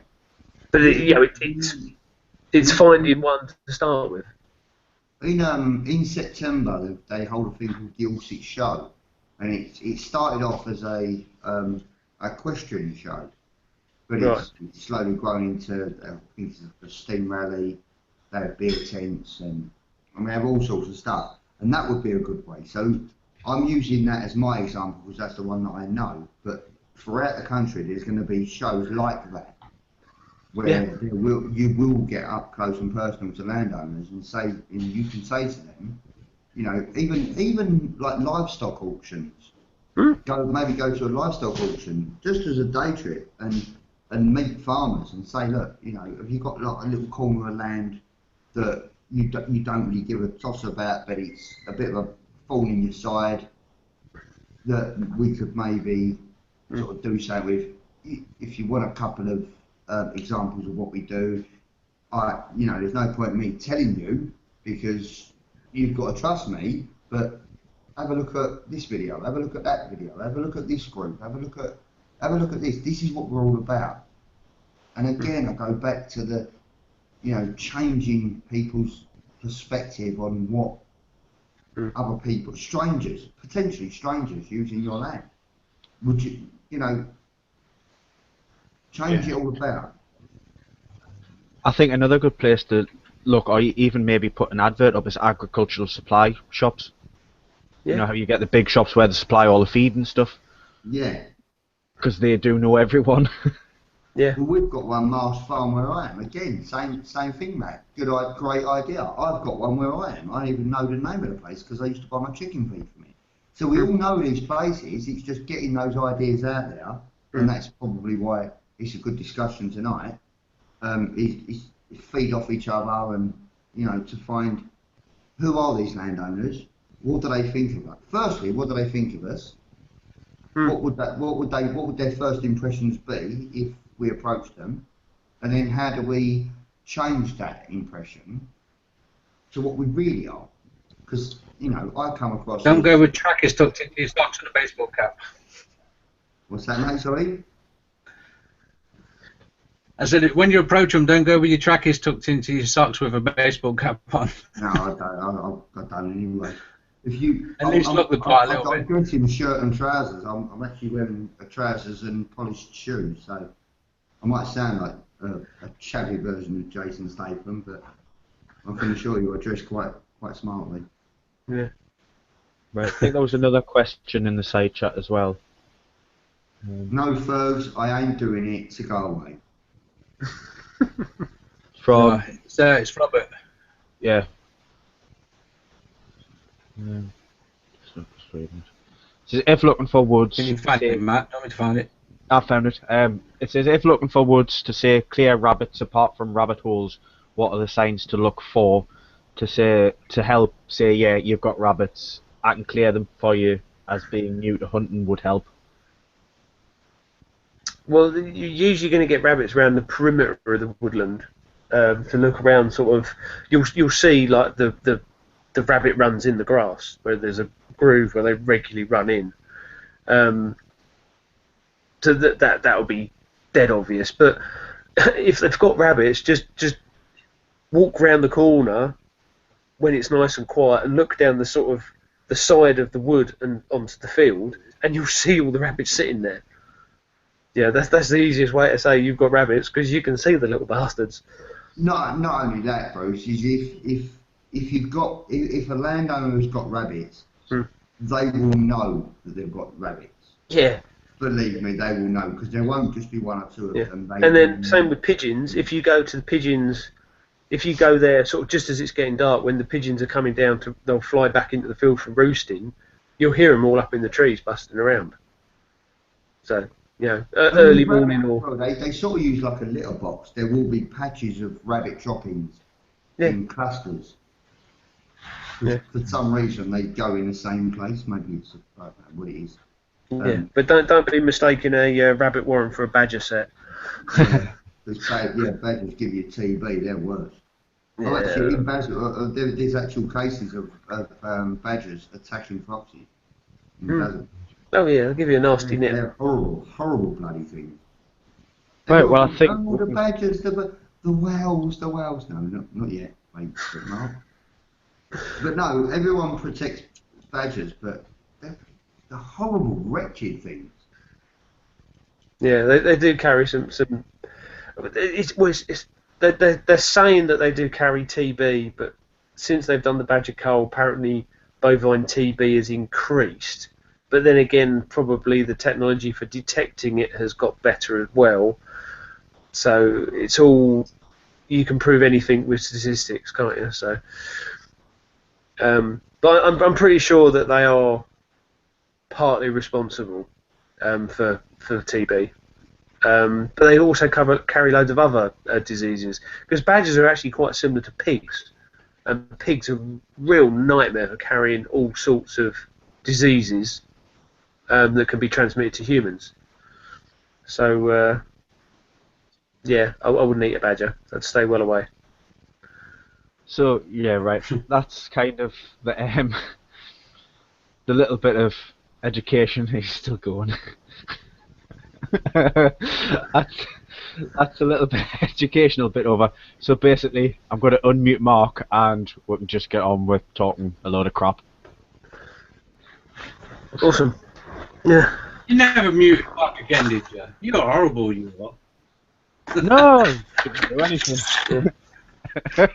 but it's finding one to start with. In September they hold a thing called the All-Six Show, and it started off as a equestrian show, but it's slowly grown into a steam rally. They have beer tents and they have all sorts of stuff, and that would be a good way. So I'm using that as my example because that's the one that I know. But throughout the country, there's going to be shows like that where you will get up close and personal to landowners and you can say to them, even like livestock auctions. Maybe go to a livestock auction just as a day trip and and meet farmers and say, look, you know, have you got like a little corner of land that you don't really give a toss about, but it's a bit of a thorn in your side that we could maybe sort of do something with. If you want a couple of examples of what we do, you know, there's no point in me telling you because you've got to trust me. But have a look at this video, have a look at that video, have a look at this group, have a look at this. This is what we're all about. And again, I go back to the, you know, changing people's perspective on what other people, potentially strangers using your land. Would you, you know, change it all about? I think another good place to look, or even maybe put an advert up, is agricultural supply shops. Yeah. You know how you get the big shops where they supply all the feed and stuff? Yeah. Because they do know everyone. Yeah. Well, we've got one Marsh Farm where I am. Again, same thing, Matt. Great idea. I've got one where I am. I don't even know the name of the place because I used to buy my chicken feed from it. So we all know these places. It's just getting those ideas out there, and that's probably why it's a good discussion tonight. Is feed off each other, and you know, to find who are these landowners. What do they think of us? Firstly, what do they think of us? What would their first impressions be if we approached them? And then how do we change that impression to what we really are? Because, you know, I come across... Don't go with trackers tucked into your socks and a baseball cap. What's that, mate? Sorry? I said, when you approach them, don't go with your trackers tucked into your socks with a baseball cap on. No, I don't anyway. If you, At least look the part a little bit. I'm dressing shirt and trousers. I'm actually wearing trousers and polished shoes, so I might sound like a shabby version of Jason Statham, but I can assure you I dress quite smartly. Yeah. Right. I think there was another question in the side chat as well. No, Fergs, I ain't doing it. To go away. From It's Robert. yeah. Says if looking for woods. Can you find it, Matt? Don't want me to find it. I found it. It says if looking for woods to say clear rabbits apart from rabbit holes, what are the signs to look for? To help say yeah you've got rabbits. I can clear them for you, as being new to hunting would help. Well, you're usually going to get rabbits around the perimeter of the woodland. To look around, sort of, you'll see like the rabbit runs in the grass where there's a groove where they regularly run in. So that'll be dead obvious. But if they've got rabbits, just walk round the corner when it's nice and quiet and look down the sort of the side of the wood and onto the field, and you'll see all the rabbits sitting there. Yeah, that's the easiest way to say you've got rabbits, because you can see the little bastards. Not only that, Bruce, is if a landowner has got rabbits, they will know that they've got rabbits. Yeah. Believe me, they will know, because there won't just be one or two of them. And then same with pigeons. If you go to the pigeons, if you go there sort of just as it's getting dark, when the pigeons are coming down they'll fly back into the field from roosting, you'll hear them all up in the trees busting around. So, you know, early morning or... They sort of use like a litter box. There will be patches of rabbit droppings in clusters. Yeah. For some reason, they go in the same place. Maybe it's I don't know what it is. Yeah, but don't be mistaking a rabbit warren for a badger set. Badgers give you TB. They're worse. Yeah. Oh, actually, in Basel, there's actual cases of badgers attacking foxes. Oh yeah, they'll give you a nasty nip. They're horrible bloody things. Right, well I think... the badgers, the whales, no, not yet. Wait, Mark. But no, everyone protects badgers, but they're horrible, wretched things. Yeah, they do carry some. They're saying that they do carry TB, but since they've done the badger cull, apparently bovine TB has increased. But then again, probably the technology for detecting it has got better as well. So it's all, you can prove anything with statistics, can't you? So, but I'm pretty sure that they are partly responsible for TB. but they also carry loads of other diseases. Because badgers are actually quite similar to pigs, and pigs are a real nightmare for carrying all sorts of diseases that can be transmitted to humans. So, yeah, I wouldn't eat a badger. I'd stay well away. So yeah, right. That's kind of the little bit of education. He's still going. That's a little bit educational bit over. So basically, I'm going to unmute Mark and we can just get on with talking a load of crap. Awesome. Yeah. You never muted Mark again, did you? You're horrible, you lot. No, didn't do anything. I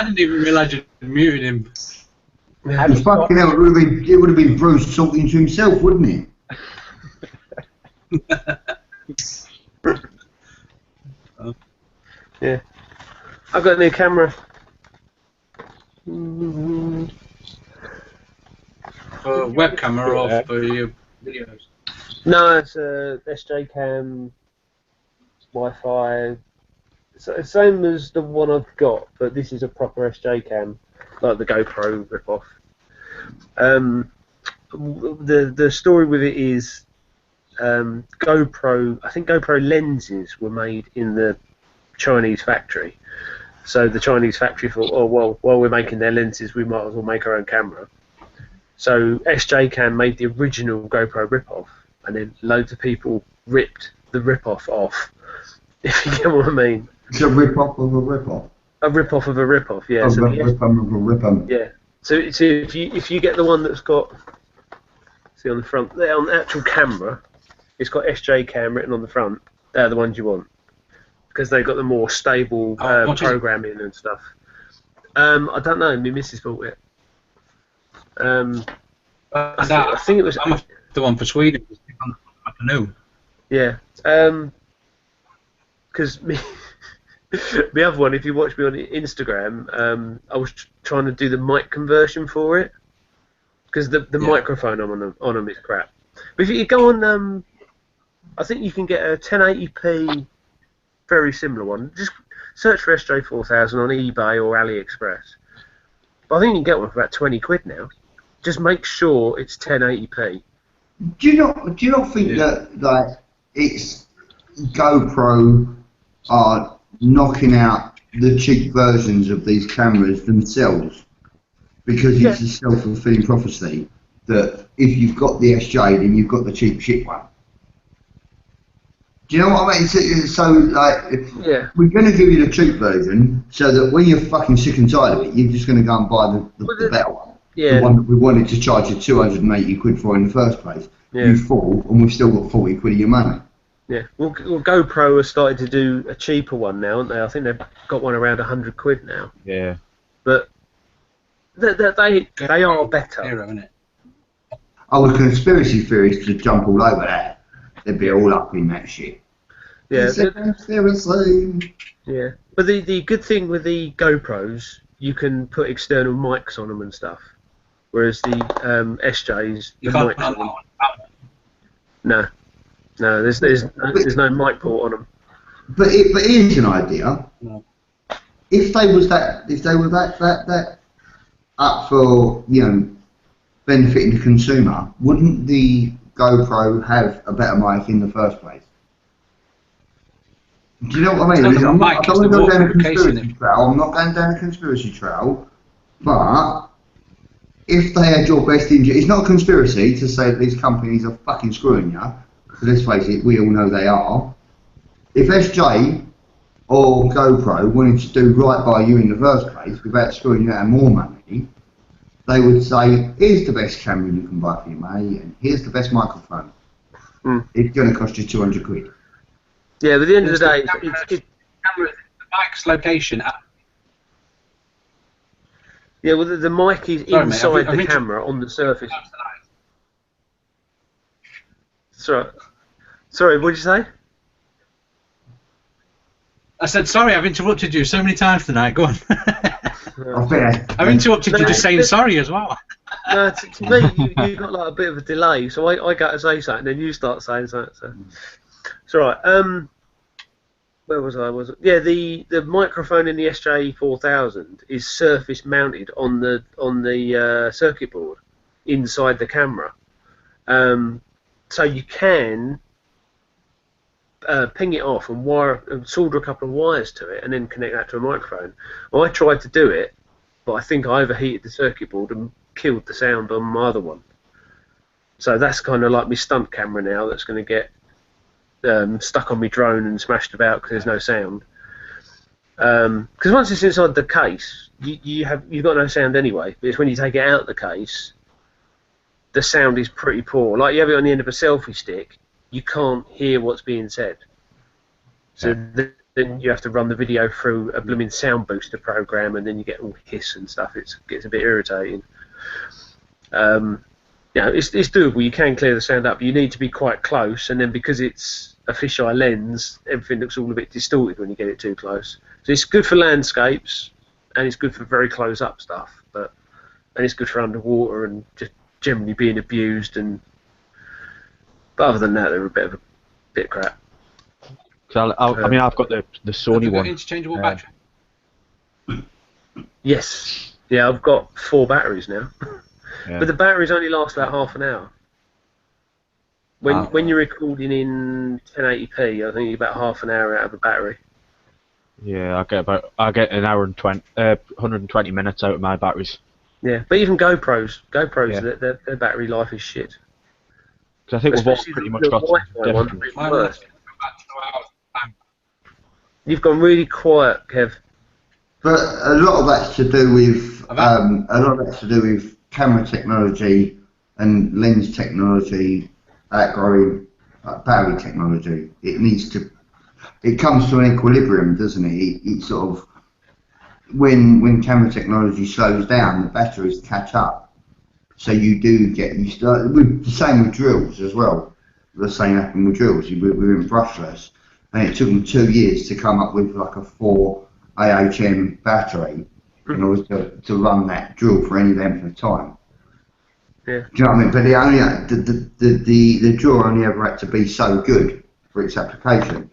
didn't even realise you muted him. Fucking hell, it would have been Bruce talking to himself, wouldn't it? Yeah. I've got a new camera. For webcam or for your videos? No, it's a SJ cam, Wi-Fi. So same as the one I've got, but this is a proper SJ cam, like the GoPro rip-off. The story with it is GoPro. I think GoPro lenses were made in the Chinese factory. So the Chinese factory thought, oh well, while we're making their lenses, we might as well make our own camera. So SJ Cam made the original GoPro rip-off, and then loads of people ripped the rip-off off. If you get what I mean. It's a rip-off of a rip-off. A rip-off of a rip-off, yeah. Oh, So rip-off of a rip-off. yeah. So if you get the one that's got, see on the front there on the actual camera, it's got SJ Cam written on the front. They're the ones you want because they've got the more stable programming and stuff. I don't know. My missus bought it. I think it was. I'm the one for Sweden. I know. Yeah. Because the other one, if you watch me on Instagram, I was trying to do the mic conversion for it because the microphone on them is crap. But if you go on, I think you can get a 1080p very similar one. Just search for Sj4000 on eBay or AliExpress. But I think you can get one for about 20 quid now. Just make sure it's 1080p. Do you not think that like it's GoPro are knocking out the cheap versions of these cameras themselves because it's a self-fulfilling prophecy that if you've got the SJ then you've got the cheap shit one. Do you know what I mean? So like, we're going to give you the cheap version so that when you're fucking sick and tired of it, you're just going to go and buy the better one. Yeah. The one that we wanted to charge you 280 quid for in the first place. Yeah. You fall, and we've still got 40 quid of your money. Yeah. Well, GoPro has started to do a cheaper one now, haven't they? I think they've got one around 100 quid now. Yeah. But they are better. Hero, isn't it? Oh, the conspiracy theories to jump all over that. They'd be all up in that shit. Yeah. Conspiracy. Yeah. But the good thing with the GoPros, you can put external mics on them and stuff. Whereas the SJs, You the can't mics on them. No, there's no mic port on them. But here's an idea. No. If they were that up for benefiting the consumer, wouldn't the GoPro have a better mic in the first place? Do you know what I mean? I'm not going to go down a conspiracy trail. I'm not going down a conspiracy trail, but if they had your best interest, it's not a conspiracy to say that these companies are fucking screwing you. Because let's face it, we all know they are. If SJ or GoPro wanted to do right by you in the first place without screwing you out of more money, they would say, here's the best camera you can buy for your money, and here's the best microphone. It's going to cost you 200 quid. Yeah, but at the end of the day, the mic's location. Yeah, well, the mic is inside the camera on the surface. Sorry, what did you say? I said sorry. I've interrupted you so many times tonight. Go on. I've interrupted you just saying sorry as well. No, to me, you got like a bit of a delay, so I go to say something, and then you start saying something. So it's all right. Where was I? Yeah, the microphone in the Sj4000 is surface mounted on the circuit board inside the camera, so you can ping it off and solder a couple of wires to it, and then connect that to a microphone. I tried to do it, but I think I overheated the circuit board and killed the sound on my other one. So that's kind of like my stunt camera now. That's going to get stuck on my drone and smashed about because there's no sound. Because once it's inside the case, you've got no sound anyway. But it's when you take it out of the case, the sound is pretty poor. Like you have it on the end of a selfie stick, you can't hear what's being said. So then you have to run the video through a blooming sound booster program, and then you get all hiss and stuff. It gets a bit irritating. It's doable. You can clear the sound up. You need to be quite close, and then because it's a fisheye lens, everything looks all a bit distorted when you get it too close. So it's good for landscapes, and it's good for very close-up stuff. And it's good for underwater and just generally being abused. But other than that, they're a bit crap. So I mean, I've got the Sony one. Interchangeable battery. Yes. Yeah, I've got 4 batteries now. Yeah. But the batteries only last about half an hour. When you're recording in 1080p, I think you're about half an hour out of the battery. Yeah, I get an hour and 120 minutes out of my batteries. Yeah, but even GoPros, Yeah. their battery life is shit. Because I think we've all Especially pretty the much got Wi-Fi one, different. it's worse. You've gone really quiet, Kev. But a lot of that's to do with camera technology and lens technology outgrowing battery technology. It comes to an equilibrium, doesn't it? It sort of when camera technology slows down, the batteries catch up. So you start with the same with drills as well. The same happened with drills. We were in brushless, and it took them 2 years to come up with like a 4 AHM battery in order to run that drill for any length of time. Yeah. Do you know what I mean? But the drill only ever had to be so good for its application.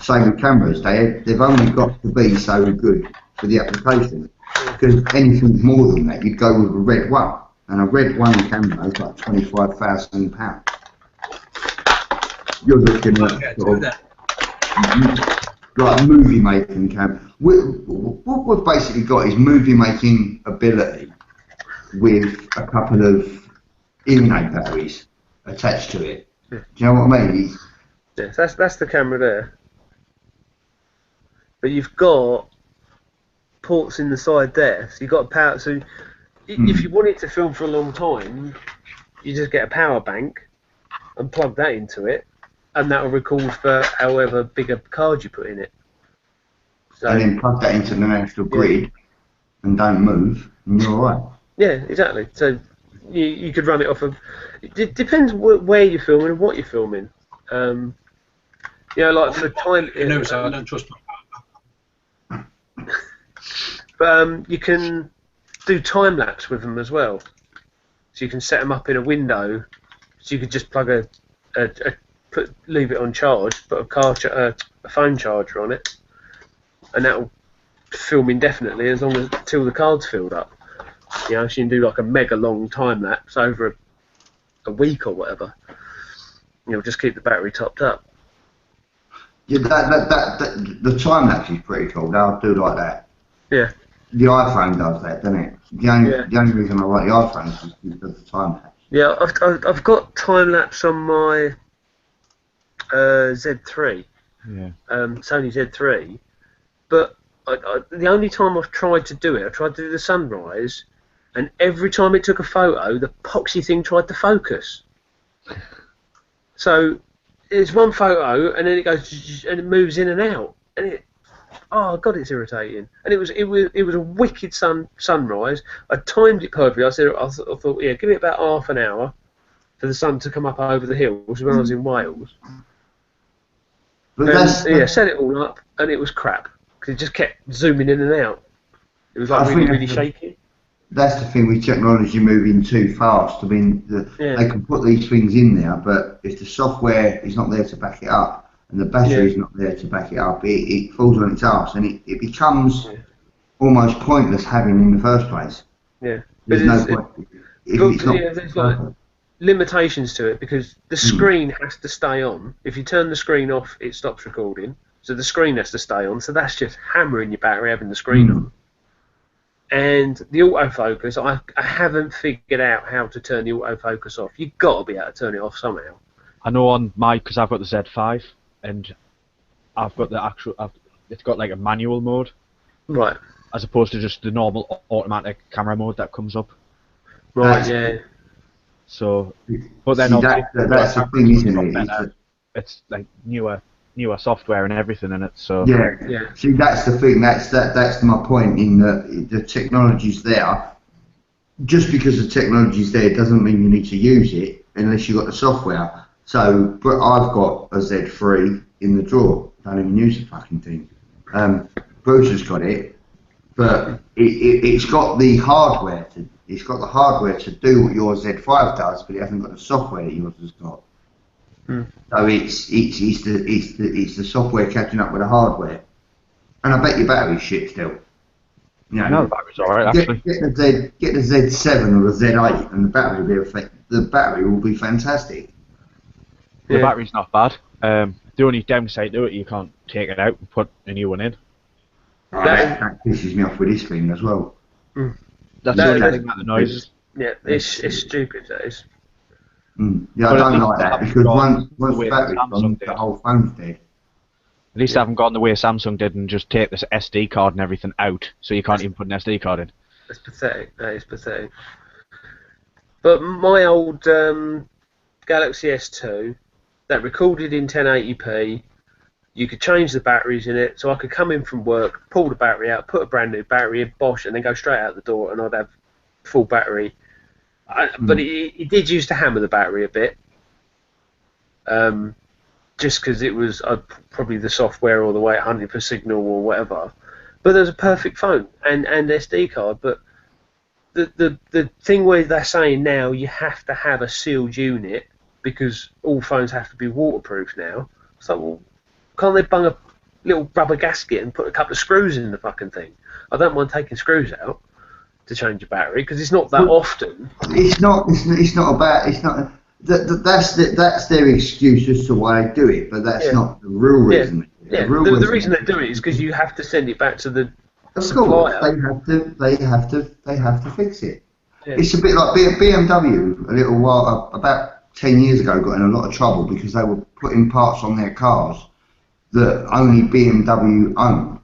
Same with cameras, they've only got to be so good for the application. Because anything more than that, you'd go with a red one, and a red one camera is like £25,000. You're looking at sort of, like movie making camera. What we've basically got is movie making ability with a couple of hearing aid batteries attached to it. Yeah. Do you know what I mean? Yeah, that's the camera there. But you've got ports in the side there, so you've got power. So if you want it to film for a long time, you just get a power bank and plug that into it, and that will record for however big a card you put in it. So, And then plug that into the national grid and don't move, and you're alright. yeah, exactly. So you could run it off of. It depends where you're filming and what you're filming. Like for time. So I don't trust them. But you can do time lapse with them as well. So you can set them up in a window. So you could just plug leave it on charge, put a phone charger on it, and that'll film indefinitely till the card's filled up. So you can do like a mega long time lapse over a week or whatever. Just keep the battery topped up. Yeah, the time lapse is pretty cool. They'll do like that. Yeah. The iPhone does that, doesn't it? The only reason I like the iPhone is because of the time lapse. Yeah, I've got time lapse on my Z3, Sony Z3, but the only time I've tried to do it, I tried to do the sunrise, and every time it took a photo, the poxy thing tried to focus. So it's one photo, and then it goes and it moves in and out, and oh god, it's irritating. And it was a wicked sunrise. I timed it perfectly. I thought, yeah, give it about half an hour for the sun to come up over the hills when I was in Wales. But set it all up, and it was crap because it just kept zooming in and out. It was like really shaky. that's the thing with technology moving too fast. I mean, they can put these things in there, but if the software is not there to back it up and the battery is not there to back it up, it falls on its arse and it becomes almost pointless having in the first place. Yeah, there's no point. There's like limitations to it because the screen has to stay on. If you turn the screen off, it stops recording. So the screen has to stay on. So that's just hammering your battery having the screen on. And the autofocus, I haven't figured out how to turn the autofocus off. You've got to be able to turn it off somehow. I know on my, because I've got the Z5 and I've got the actual, it's got like a manual mode. Right. As opposed to just the normal automatic camera mode that comes up. Right, yeah. So, but then that's the thing, isn't it? It's like newer software and everything in it. So yeah. See, that's the thing. That's my point. In that the technology's there. Just because the technology's there doesn't mean you need to use it unless you've got the software. So, but I've got a Z3 in the drawer. Don't even use the fucking thing. Bruce has got it, but it's got the hardware to. It's got the hardware to do what your Z5 does, but it hasn't got the software that yours has got. So it's the software catching up with the hardware, and I bet your battery's shit still. You know, no, the battery's alright actually. Get the Z7 or the Z8, and the battery will be fantastic. The battery's not bad. The only downside to it, you can't take it out and put a new one in. That pisses me off with this thing as well. That's the only thing about the noises. Yeah, it's stupid, that is. Yeah, I don't like that because once the battery's gone, the whole phone's dead. At least I haven't gone the way Samsung did and just take this SD card and everything out, so you can't even put an SD card in. That's pathetic. That is pathetic. But my old Galaxy S2, that recorded in 1080p, you could change the batteries in it, so I could come in from work, pull the battery out, put a brand new battery in, bosh, and then go straight out the door, and I'd have full battery. But it did used to hammer the battery a bit, just because it was probably the software or the way it hunted for signal or whatever. But there's a perfect phone and SD card. But the thing where they're saying now you have to have a sealed unit because all phones have to be waterproof now. So well, can't they bung a little rubber gasket and put a couple of screws in the fucking thing? I don't mind taking screws out to change a battery because it's not that often. It's not about. That's their excuse as to why they do it, but that's not the real reason. The reason they do it is because you have to send it back to the supplier. They have to fix it. Yeah. It's a bit like BMW. A little while, about 10 years ago, got in a lot of trouble because they were putting parts on their cars that only BMW owned.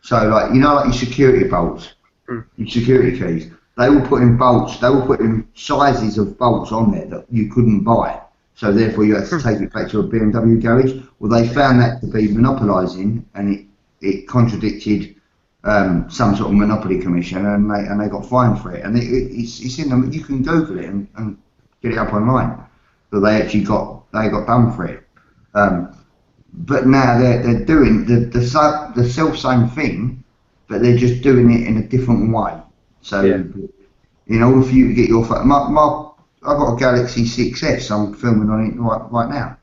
So, like your security bolts, your security keys. They were putting bolts. They were putting sizes of bolts on there that you couldn't buy. So therefore, you had to take it back to a BMW garage. Well, they found that to be monopolising, and it contradicted some sort of monopoly commission, and they got fined for it. And it's in them. You can Google it and get it up online. But they actually got done for it. But now they're doing the self same thing, but they're just doing it in a different way. So, in order for you to get your phone, I've got a Galaxy 6S. I'm filming on it right now.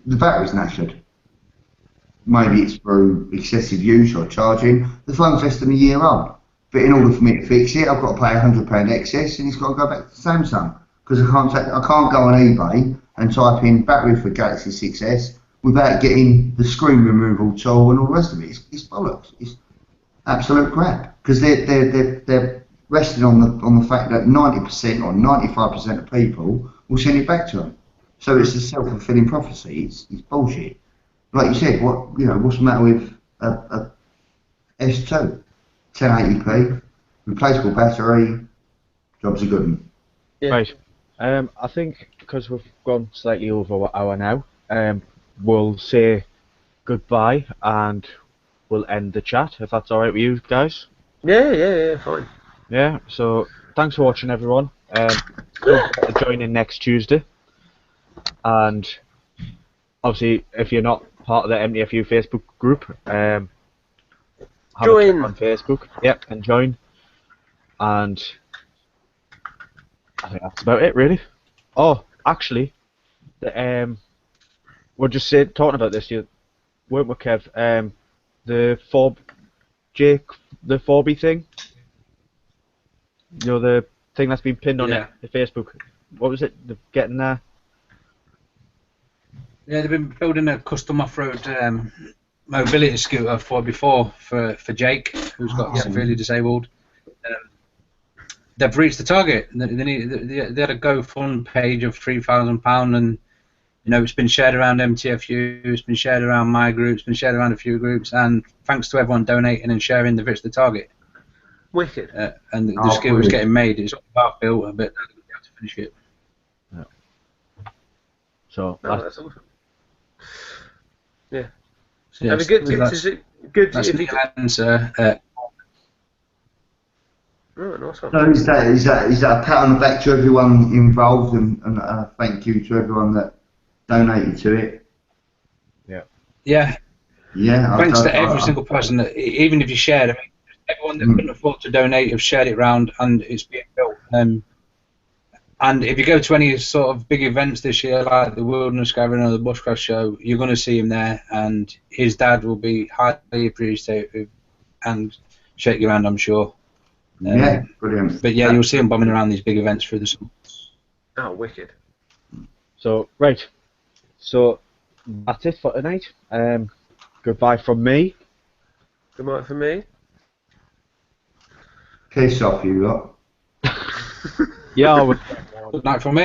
The battery's knackered. Maybe it's through excessive use or charging. The phone's less than a year old. But in order for me to fix it, I've got to pay £100 excess, and it's got to go back to Samsung because I can't go on eBay and type in battery for Galaxy 6S without getting the screen removal tool and all the rest of it. It's bollocks. It's absolute crap because they're resting on the fact that 90% or 95% of people will send it back to them. So it's a self-fulfilling prophecy. It's bullshit. Like you said, what's the matter with a S2? 1080p, replaceable battery, job's a good one. Yeah. Right. I think because we've gone slightly over an hour now, we'll say goodbye and we'll end the chat if that's alright with you guys. Yeah, fine. Yeah, so thanks for watching everyone. Don't forget to join in next Tuesday. And obviously if you're not part of the MTFU Facebook group, have a check Join. on Facebook. Yep, and join. And I think that's about it, really. Oh, actually, we're just talking about this, weren't we, Kev? The the 4B thing. You know, the thing that's been pinned on the Facebook. What was it? The getting there. Yeah, they've been building a custom off-road mobility scooter for Jake, who's got severely disabled. They've reached the target. They had a GoFund page of £3,000, and it's been shared around MTFU, it's been shared around my group, it's been shared around a few groups, and thanks to everyone donating and sharing, they've reached the target. Wicked. And the scooter's getting made. It's about built, but they'll be able to finish it. Yeah. So that's awesome. Yeah. So, Have a good that's if the you answer. Oh, nice one. So is that a pat on the back to everyone involved and a thank you to everyone that donated to it? Yeah. Yeah. Thanks to every single person that, even if you shared, I mean, everyone that couldn't afford to donate have shared it round, and it's being built. And if you go to any sort of big events this year, like the Wilderness Gathering or the Bushcraft Show, you're going to see him there, and his dad will be highly appreciative and shake your hand, I'm sure. Yeah, brilliant. But yeah, you'll see him bombing around these big events through the summer. Oh, wicked. So right. So that's it for tonight. Goodbye from me. Good night for me. Piss off, you lot. Yeah, I would. Good night from me.